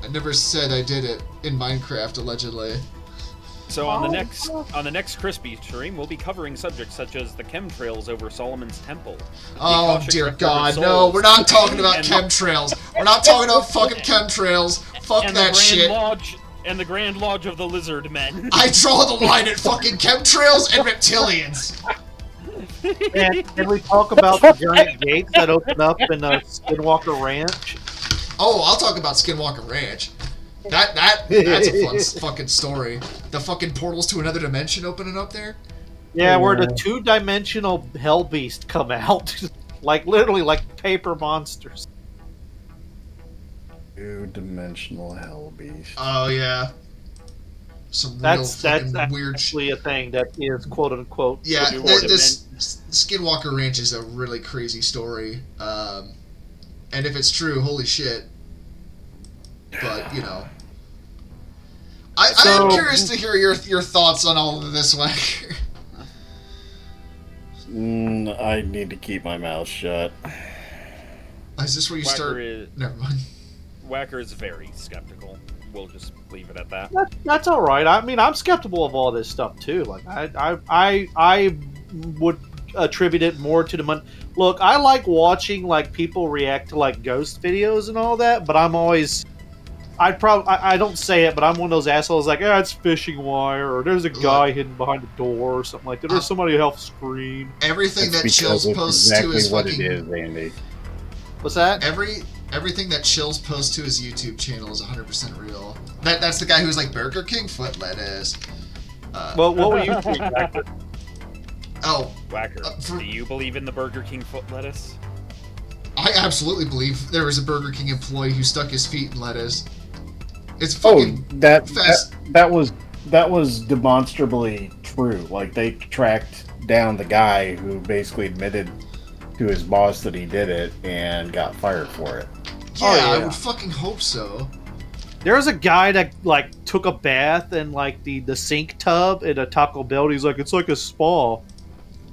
I never said I did it in Minecraft, allegedly. So on the next Krispy stream, we'll be covering subjects such as the chemtrails over Solomon's Temple. Oh dear God, no! We're not talking about chemtrails. We're not talking about fucking chemtrails. Fuck that shit. And the Grand Lodge of the Lizard Men. I draw the line at fucking chemtrails and reptilians. And can we talk about the giant gates that open up in Skinwalker Ranch? Oh, I'll talk about Skinwalker Ranch. That's a fun fucking story. The fucking portals to another dimension opening up there. Yeah, where the two-dimensional hell beast come out, like literally like paper monsters. Two-dimensional hell beast. Oh yeah. Some That's weird actually a thing that is quote unquote. Yeah, this Skinwalker Ranch is a really crazy story. And if it's true, holy shit. But, you know. I am curious to hear your thoughts on all of this, Whacker. I need to keep my mouth shut. Is this where you start? Never mind. Whacker is very skeptical. We'll just leave it at that. That's all right. I mean, I'm skeptical of all this stuff too. Like, I would attribute it more to the Look, I like watching like people react to like ghost videos and all that, but I'm always. I don't say it, but I'm one of those assholes like, it's fishing wire, or there's a guy hidden behind a door, or something like that. There's somebody who helps scream. Everything that Chills posts to his fucking... It is, Andy. What's that? Everything that Chills posts to his YouTube channel is 100% real. That's the guy who's like, Burger King foot lettuce. Well, what were you thinking, Whacker? Oh. Whacker, do you believe in the Burger King foot lettuce? I absolutely believe there was a Burger King employee who stuck his feet in lettuce. It's fucking fast. That was demonstrably true. Like, they tracked down the guy who basically admitted to his boss that he did it and got fired for it. Yeah, I would fucking hope so. There's a guy that like took a bath in like the sink tub at a Taco Bell. He's like, it's like a spa.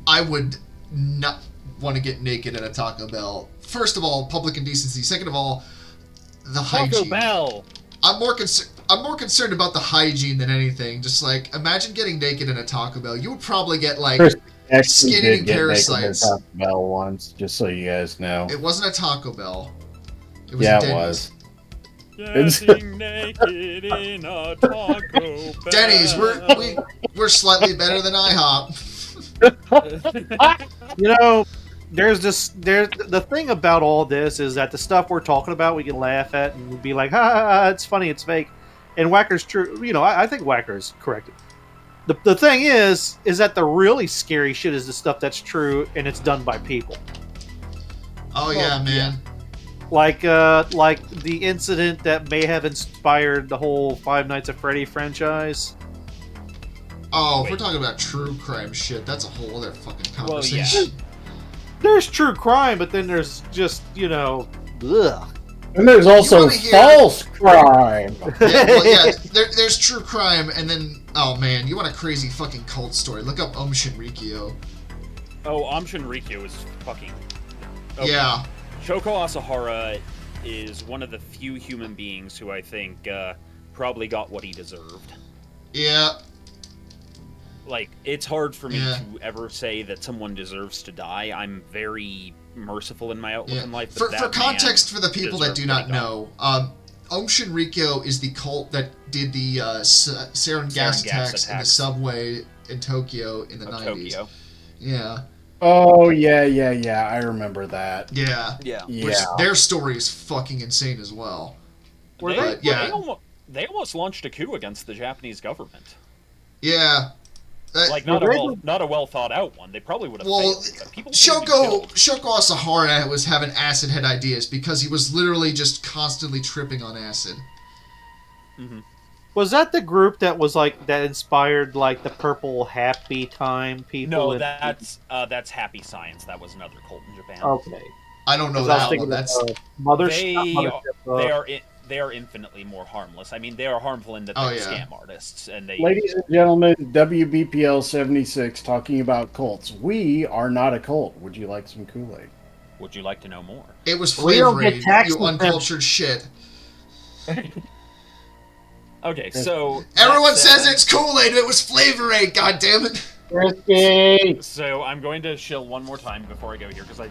I would not want to get naked at a Taco Bell. First of all, public indecency. Second of all, the hygiene. Taco Bell. I'm more concerned about the hygiene than anything. Just like, imagine getting naked in a Taco Bell. You would probably get like skin-eating parasites. Taco Bell once, just so you guys know. It wasn't a Taco Bell. It was a Denny's. It was. Getting naked in a Taco Bell. Denny's, we're slightly better than IHOP. You know, there's the thing about all this is that the stuff we're talking about we can laugh at and be like, ha, it's funny, it's fake. And Whacker's true. You know, I think Whacker's correct. The thing is that the really scary shit is the stuff that's true and it's done by people. Oh yeah, man. Like the incident that may have inspired the whole Five Nights at Freddy franchise. Oh, if we're talking about true crime shit, that's a whole other fucking conversation. Well, yeah. There's true crime, but then there's just, you know, Ugh. And there's also wanna hear- false crime. There's true crime, and then, oh man, you want a crazy fucking cult story? Look up Om Shinrikyo. Oh, Aum Shinrikyo is fucking... Oh, Yeah. Shoko Asahara is one of the few human beings who I think probably got what he deserved. Yeah. Like, it's hard for me Yeah. to ever say that someone deserves to die. I'm very merciful in my outlook Yeah. in life. For But that context, man for the people that deserved do what not he got. know, Om Shinrikyo is the cult that did the sarin gas attacks in the subway in Tokyo in the Of 90s. Tokyo. Yeah. Oh, yeah. I remember that. Yeah. Yeah. Which Yeah. their story is fucking insane as well. They, But, yeah. they almost launched a coup against the Japanese government. Yeah. Like, Well, not a well thought out one. They probably would have Well, failed. But people would have been killed. Shoko Asahara was having acid head ideas because he was literally just constantly tripping on acid. Was that the group that was like that inspired like the purple happy time people? No, that's Happy Science. That was another cult in Japan. Okay. I don't know 'Cause I was that thinking one. of, That's They are they are infinitely more harmless. I mean, they are harmful in that they're scam artists, and they. Ladies and gentlemen, WBPL 76 talking about cults. We are not a cult. Would you like some Kool-Aid? Would you like to know more? it was We don't Flavor get Aid, tax you uncultured shit. Okay, so Everyone that says said- it's Kool-Aid, it was Flavor Aid, god damn it. Crispy. So I'm going to shill one more time before I go here because I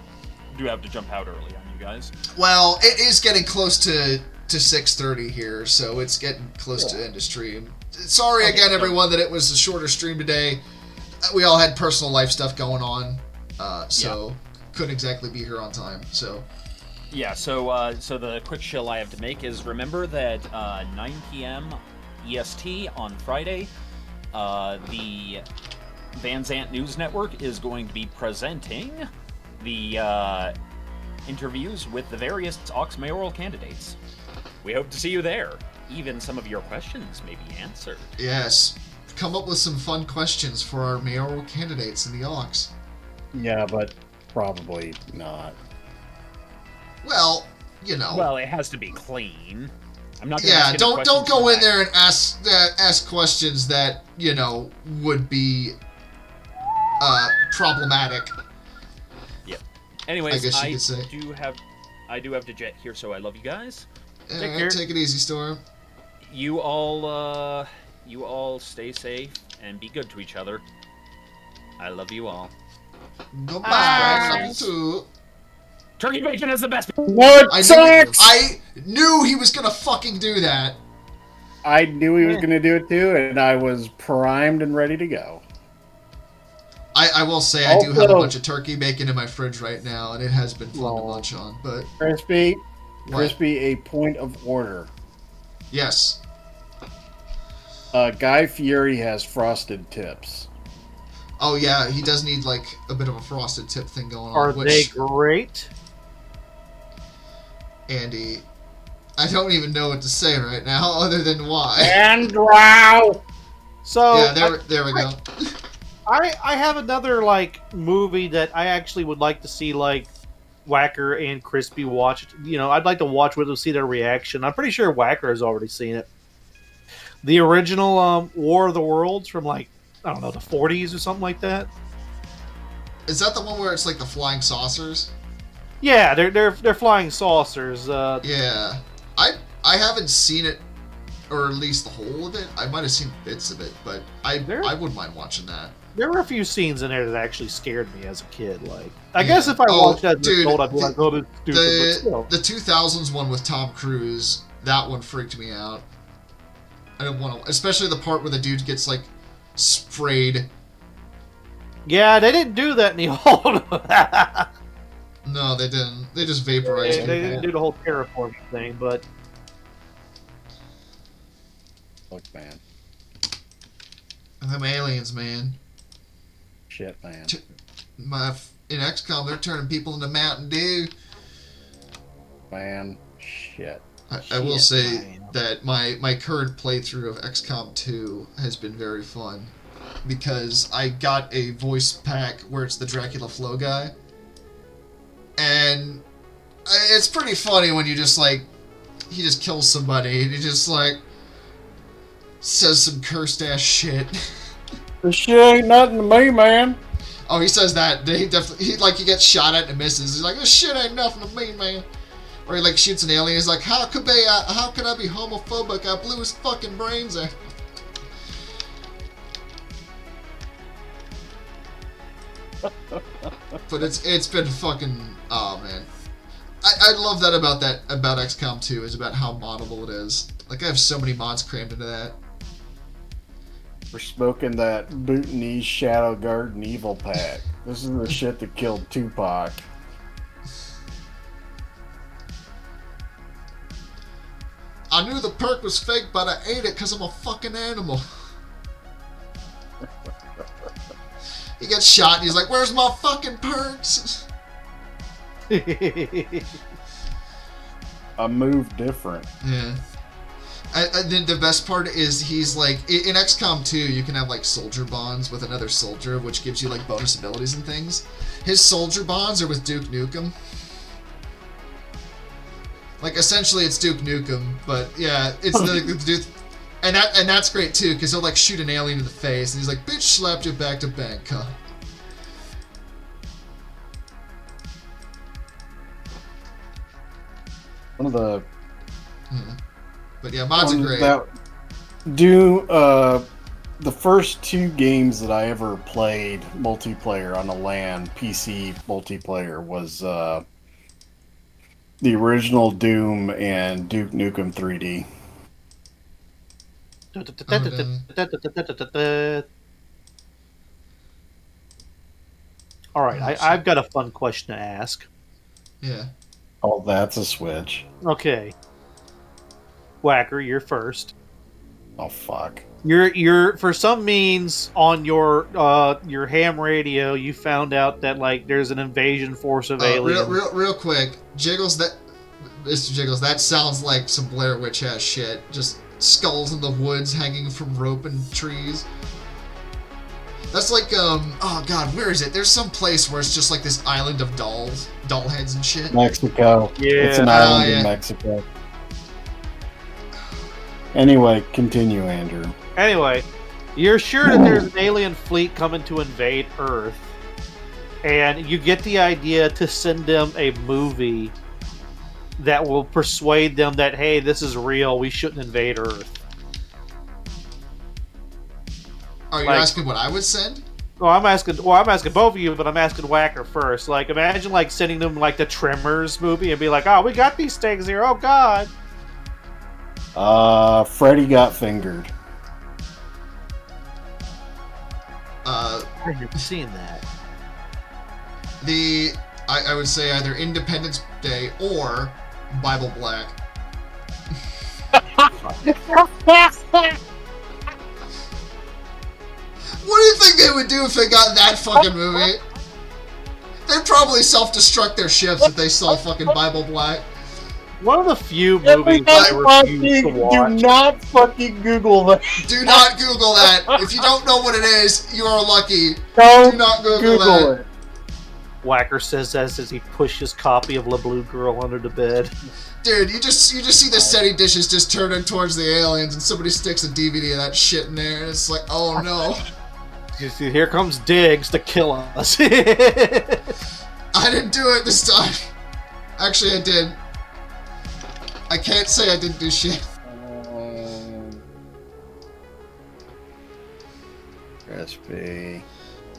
do have to jump out early on you guys. Well, it is getting close to 6:30 here, so it's getting close to end of stream. Sorry again, everyone, that it was a shorter stream today. We all had personal life stuff going on, so couldn't exactly be here on time. So Yeah, so the quick shill I have to make is remember that 9 p.m. EST on Friday, the Van Zant News Network is going to be presenting the interviews with the various Ox mayoral candidates. We hope to see you there. Even some of your questions may be answered. yes, come up with some fun questions for our mayoral candidates in the Ox. Yeah, but probably not. Well, you know. Well, it has to be clean. I'm not. Gonna Yeah, ask any don't questions go from in that. there and ask questions that would be problematic. Anyways, I guess you could say. I do have to jet here, so I love you guys. care. Take it easy, Storm. You all stay safe and be good to each other. I love you all. Goodbye. Love you too. Turkey bacon is the best. What sucks? I knew he was gonna fucking do that. I knew he was going to do it too, and I was primed and ready to go. I will say I do have a Also- bunch of turkey bacon in my fridge right now, and it has been fun to munch on. But Crispy, what? a point of order. Yes. Guy Fieri has frosted tips. Oh yeah, he does need like a bit of a frosted tip thing going on. Are which, they great? Andy, I don't even know what to say right now, other than why. And wow. So Yeah, there we go. I have another like movie that I actually would like to see like Whacker and Crispy watch. I'd like to watch with them, see their reaction. I'm pretty sure Whacker has already seen it. The original War of the Worlds from like I don't know the 40s or something like that. Is that the one where it's like the flying saucers? Yeah, they're flying saucers. Yeah. I haven't seen it, or at least the whole of it. I might have seen bits of it, but I wouldn't mind watching that. There were a few scenes in there that actually scared me as a kid. Like, I Yeah. guess if I Oh, watched that as an dude, adult, I'd be like, "Oh, this is stupid." But still, The 2000s one with Tom Cruise, that one freaked me out. I didn't want to, especially the part where the dude gets like sprayed. yeah, they didn't do that in the old. No, they didn't. They just vaporized they people. didn't do the whole terraforming thing, but Look, man. Them aliens, man. Shit, man. In XCOM, they're turning people into Mountain Dew. Man. Shit. I will say man. that my current playthrough of XCOM 2 has been very fun because I got a voice pack where it's the Dracula Flow guy, and it's pretty funny when you just like he just kills somebody and he just like says some cursed ass shit. This shit ain't nothing to me, man. Oh, he says that. He definitely he gets shot at and misses. He's like, this shit ain't nothing to me, man. Or he like shoots an alien. He's like, how could I be homophobic? I blew his fucking brains out. But it's been fucking, oh man. I love that about XCOM 2 is about how moddable it is. Like I have so many mods crammed into that. We're smoking that Bhutanese Shadow Garden Evil Pack. This is the shit that killed Tupac. I knew the perk was fake, but I ate it because I'm a fucking animal. He gets shot and he's like, where's my fucking perks? I move different. Yeah. And then the best part is he's like, in XCOM 2, you can have like soldier bonds with another soldier, which gives you like bonus abilities and things. His soldier bonds are with Duke Nukem. Like essentially it's Duke Nukem, but yeah, it's the dude. And that's great too, because he'll like shoot an alien in the face and he's like, bitch slapped you back to Bangkok. One of the But yeah, mods are great. The first 2 games that I ever played multiplayer on a LAN PC multiplayer was the original Doom and Duke Nukem 3D. All right, I've got a fun question to ask. Yeah. Oh, that's a switch. Okay, Whacker, you're first. Oh fuck. You're for some means on your ham radio, you found out that like there's an invasion force of aliens. Real quick, Jiggles, Mr. Jiggles, that sounds like some Blair Witch ass shit. Just skulls in the woods hanging from rope and trees. That's like oh god, where is it? There's some place where it's just like this island of doll heads and shit. Mexico. Yeah. It's an island in Mexico. Anyway, continue, Andrew. Anyway, you're sure that there's an alien fleet coming to invade Earth, and you get the idea to send them a movie that will persuade them that, hey, this is real, we shouldn't invade Earth. Are you asking what I would send? Well, I'm asking both of you, but I'm asking Whacker first. Like, imagine like sending them like the Tremors movie and be like, oh, we got these things here, oh god. Freddy got fingered. I've never seen that. I would say either Independence Day or Bible Black. What do you think they would do if they got that fucking movie? They'd probably self-destruct their ships if they saw fucking Bible Black. One of the few movies I refuse to watch. Do not fucking Google that. Do not Google that. If you don't know what it is, you are lucky. Don't Do not Google that. it. Whacker says that as he pushes copy of La Blue Girl under the bed. Dude, you just see the SETI dishes just turning towards the aliens, and somebody sticks a DVD of that shit in there, and it's like, oh no. You see, here comes Diggs to kill us. I didn't do it this time. Actually, I did. I can't say I didn't do shit. Krispy.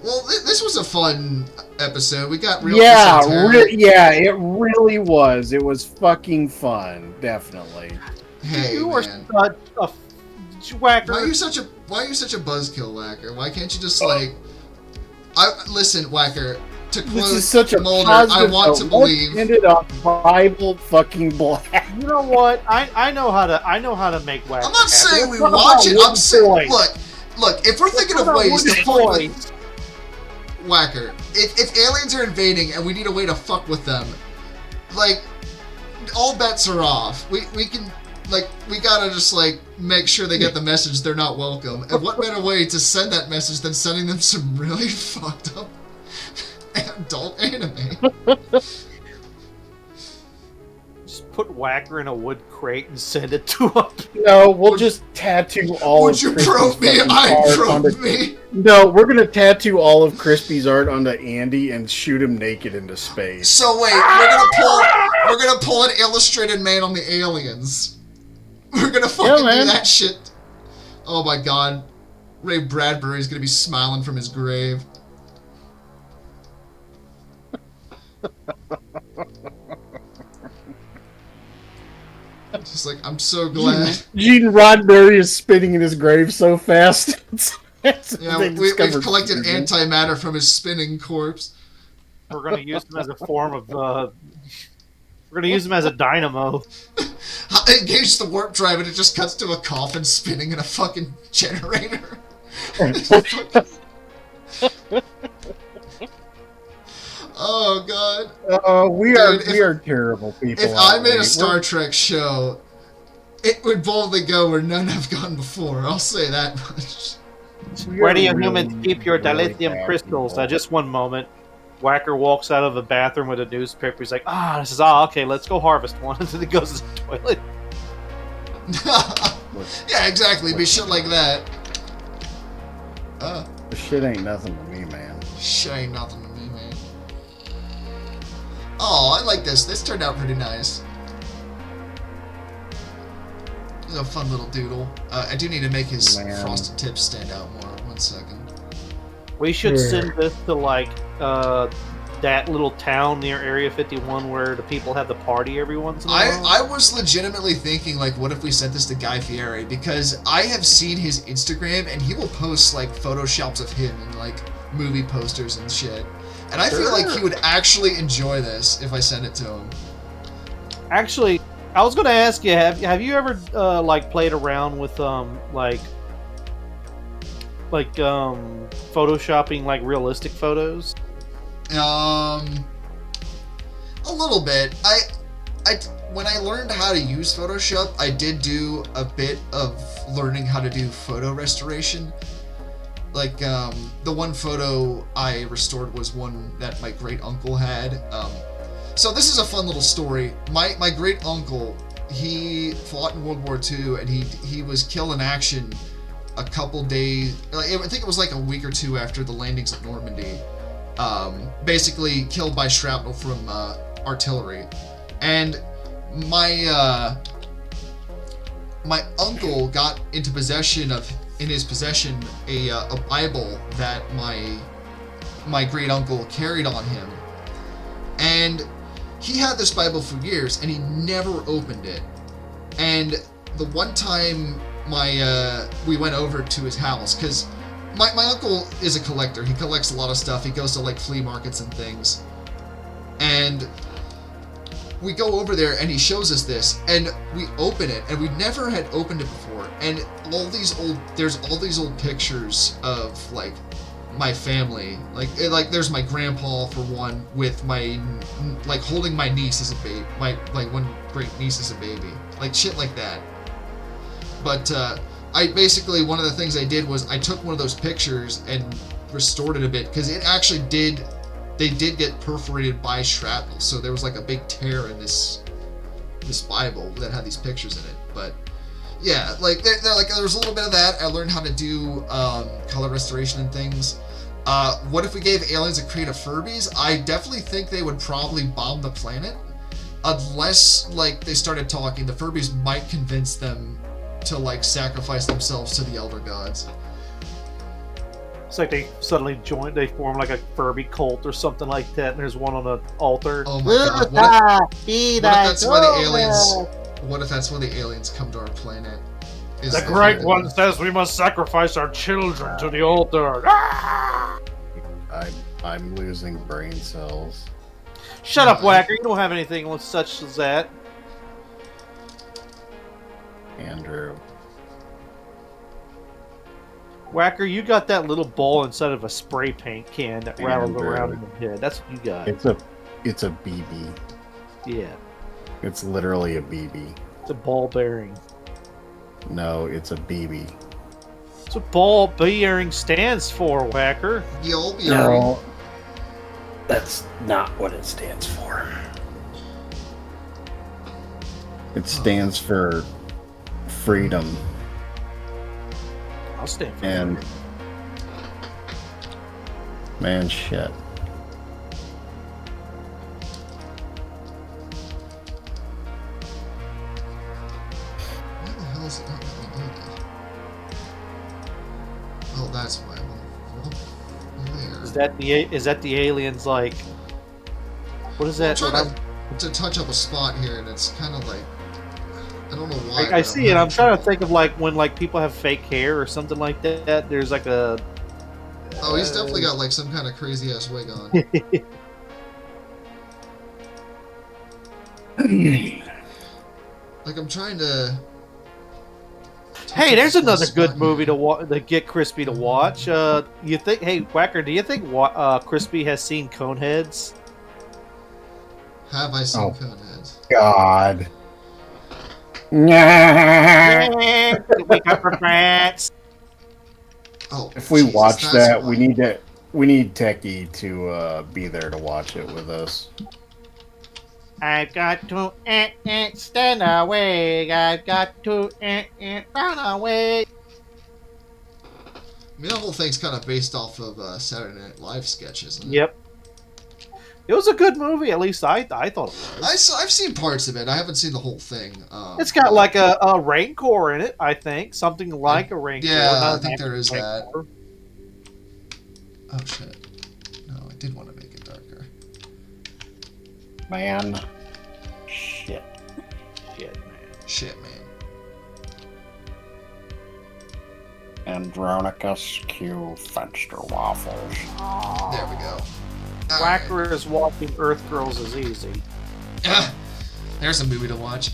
Well, this was a fun episode. We got real. Yeah, it really was. It was fucking fun, definitely. Hey, You are man. such a Whacker. Why are you such a buzzkill, Whacker? Why can't you just like? Listen, Whacker. To quote This is such a Mulder, positive I want to note. believe. Let's end it on Bible fucking Black. You know what? I know how to make Whacker. I'm not happy. saying we Let's talk watch about it. I'm wooden saying, toys. look. If we're thinking of Let's talk ways about to wooden fuck with toys. Whacker, if aliens are invading and we need a way to fuck with them, like all bets are off. We can we gotta just like make sure they get the message they're not welcome. And what better way to send that message than sending them some really fucked up adult anime? Just put Whacker in a wood crate and send it to him. No, we'll just tattoo all Would of you Crispy's probe me? fucking I art probe onto... me. No, we're gonna tattoo all of Crispy's art onto Andy and shoot him naked into space. So wait, we're gonna pull an illustrated man on the aliens. We're gonna fucking do man. that shit. Oh my god. Ray Bradbury's gonna be smiling from his grave. Just like, I'm so glad. Gene Roddenberry is spinning in his grave so fast. Yeah, we've collected antimatter from his spinning corpse. We're gonna use him as a form of. We're gonna use him as a dynamo. Engage the warp drive and it just cuts to a coffin spinning in a fucking generator. Oh god. We are terrible people. If I made a Star Trek show, it would boldly go where none have gone before. I'll say that much. Where do you humans keep your dilithium crystals? Just one moment. Whacker walks out of the bathroom with a newspaper. He's like, this is okay, let's go harvest one. And then he goes to the toilet. Yeah, exactly. Be shit like that. This shit ain't nothing to me, man. Shit ain't nothing to me, man. Oh, I like this. This turned out pretty nice. This is a fun little doodle. I do need to make his frosted tips stand out more. 1 second. We should send this to, like, that little town near Area 51 where the people have the party every once in a while. I was legitimately thinking, like, what if we sent this to Guy Fieri? Because I have seen his Instagram, and he will post, like, photoshops of him and, like, movie posters and shit. And I feel like he would actually enjoy this if I sent it to him. Actually, I was going to ask you, have you ever, like, played around with, photoshopping, like, realistic photos? A little bit. When I learned how to use Photoshop, I did do a bit of learning how to do photo restoration. Like, the one photo I restored was one that my great uncle had. So this is a fun little story. My great uncle, he fought in World War II, and he was killed in action a couple days. I think it was like a week or two after the landings at Normandy. Basically killed by shrapnel from artillery, and my uncle got in his possession a Bible that my great uncle carried on him, and he had this Bible for years and he never opened it. And the one time we went over to his house, because my uncle is a collector. He collects a lot of stuff. He goes to, like, flea markets and things. And we go over there and he shows us this, and we open it, and we never had opened it before. And there's all these old pictures of, like, my family. Like there's my grandpa for one, with my, like, holding my niece as a baby. My, like, one great niece as a baby. Like, shit like that. But, I basically, one of the things I did was I took one of those pictures and restored it a bit, because it actually they did get perforated by shrapnel, so there was like a big tear in this Bible that had these pictures in it. But yeah, like there was a little bit of that. I learned how to do color restoration and things. What if we gave aliens a crate of Furbies? I definitely think they would probably bomb the planet, unless, like, they started talking. The Furbies might convince them to, like, sacrifice themselves to the Elder Gods. It's like they suddenly they form like a Furby cult or something like that, and there's one on an altar. Oh my god, what if that's why the aliens come to our planet? The Great One says we must sacrifice our children to the altar. I'm losing brain cells. Shut up, Whacker, you don't have anything such as that. Andrew. Whacker, you got that little ball inside of a spray paint can that rattles around in your head. That's what you got. It's a BB. Yeah. It's literally a BB. It's a ball bearing. No, it's a BB. It's what ball bearing stands for, Whacker. No, that's not what it stands for. It stands for freedom. I'll stand for And that. man, shit. Where the hell is it not letting me do that? Oh, that's why. There. Is that the aliens like? What is that? I'm What trying to touch up a spot here, and it's kind of like I don't know why. I but see it. I'm having trying to trouble. think of like when like people have fake hair or something like that. There's like a. Oh, he's definitely got like some kind of crazy ass wig on. Like I'm trying to. Hey, there's another Spot good movie here. to get Crispy to watch. You think? Hey, Whacker, do you think Crispy has seen Coneheads? Have I seen Oh. Coneheads? God. Wake up for France. Oh, If we Jesus, watch that's that, why. we need Techie to be there to watch it with us. I've got to stand away. I've got to run away. I mean, the whole thing's kind of based off of Saturday Night Live sketches. Isn't it? Yep. It was a good movie. At least I thought it was. I've seen parts of it. I haven't seen the whole thing. It's got like a Rancor in it, I think. Something like a Rancor. Yeah, not I an think there is Rancor. Oh shit! No, I did want to make it darker. Man. Shit. Shit, man. Shit, man. Andronicus Q Fenster Waffles. There we go. All Whacker is watching Earth Girls is easy. right. There's a movie to watch.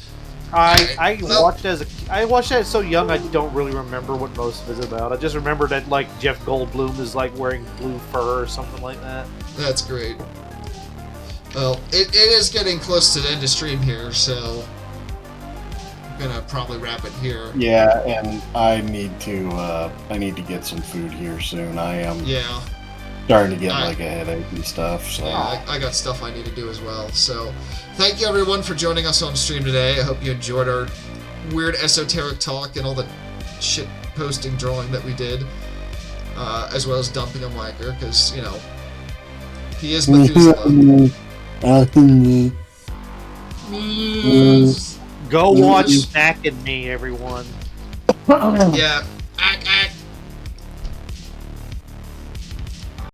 I Well- watched I watched that so young I don't really remember what most of it's about. I just remember that like Jeff Goldblum is like wearing blue fur or something like that. That's great. Well, it is getting close to the end of stream here, so I'm gonna probably wrap it here. Yeah, and I need to get some food here soon. I am Yeah. starting to get Alright. like a headache and stuff. So Yeah, I got stuff I need to do as well. So, thank you everyone for joining us on stream today. I hope you enjoyed our weird esoteric talk and all the shit posting drawing that we did, as well as dumping on Whacker, because, you know, he is Methuselah. Go watch Snack and Me, everyone. Yeah,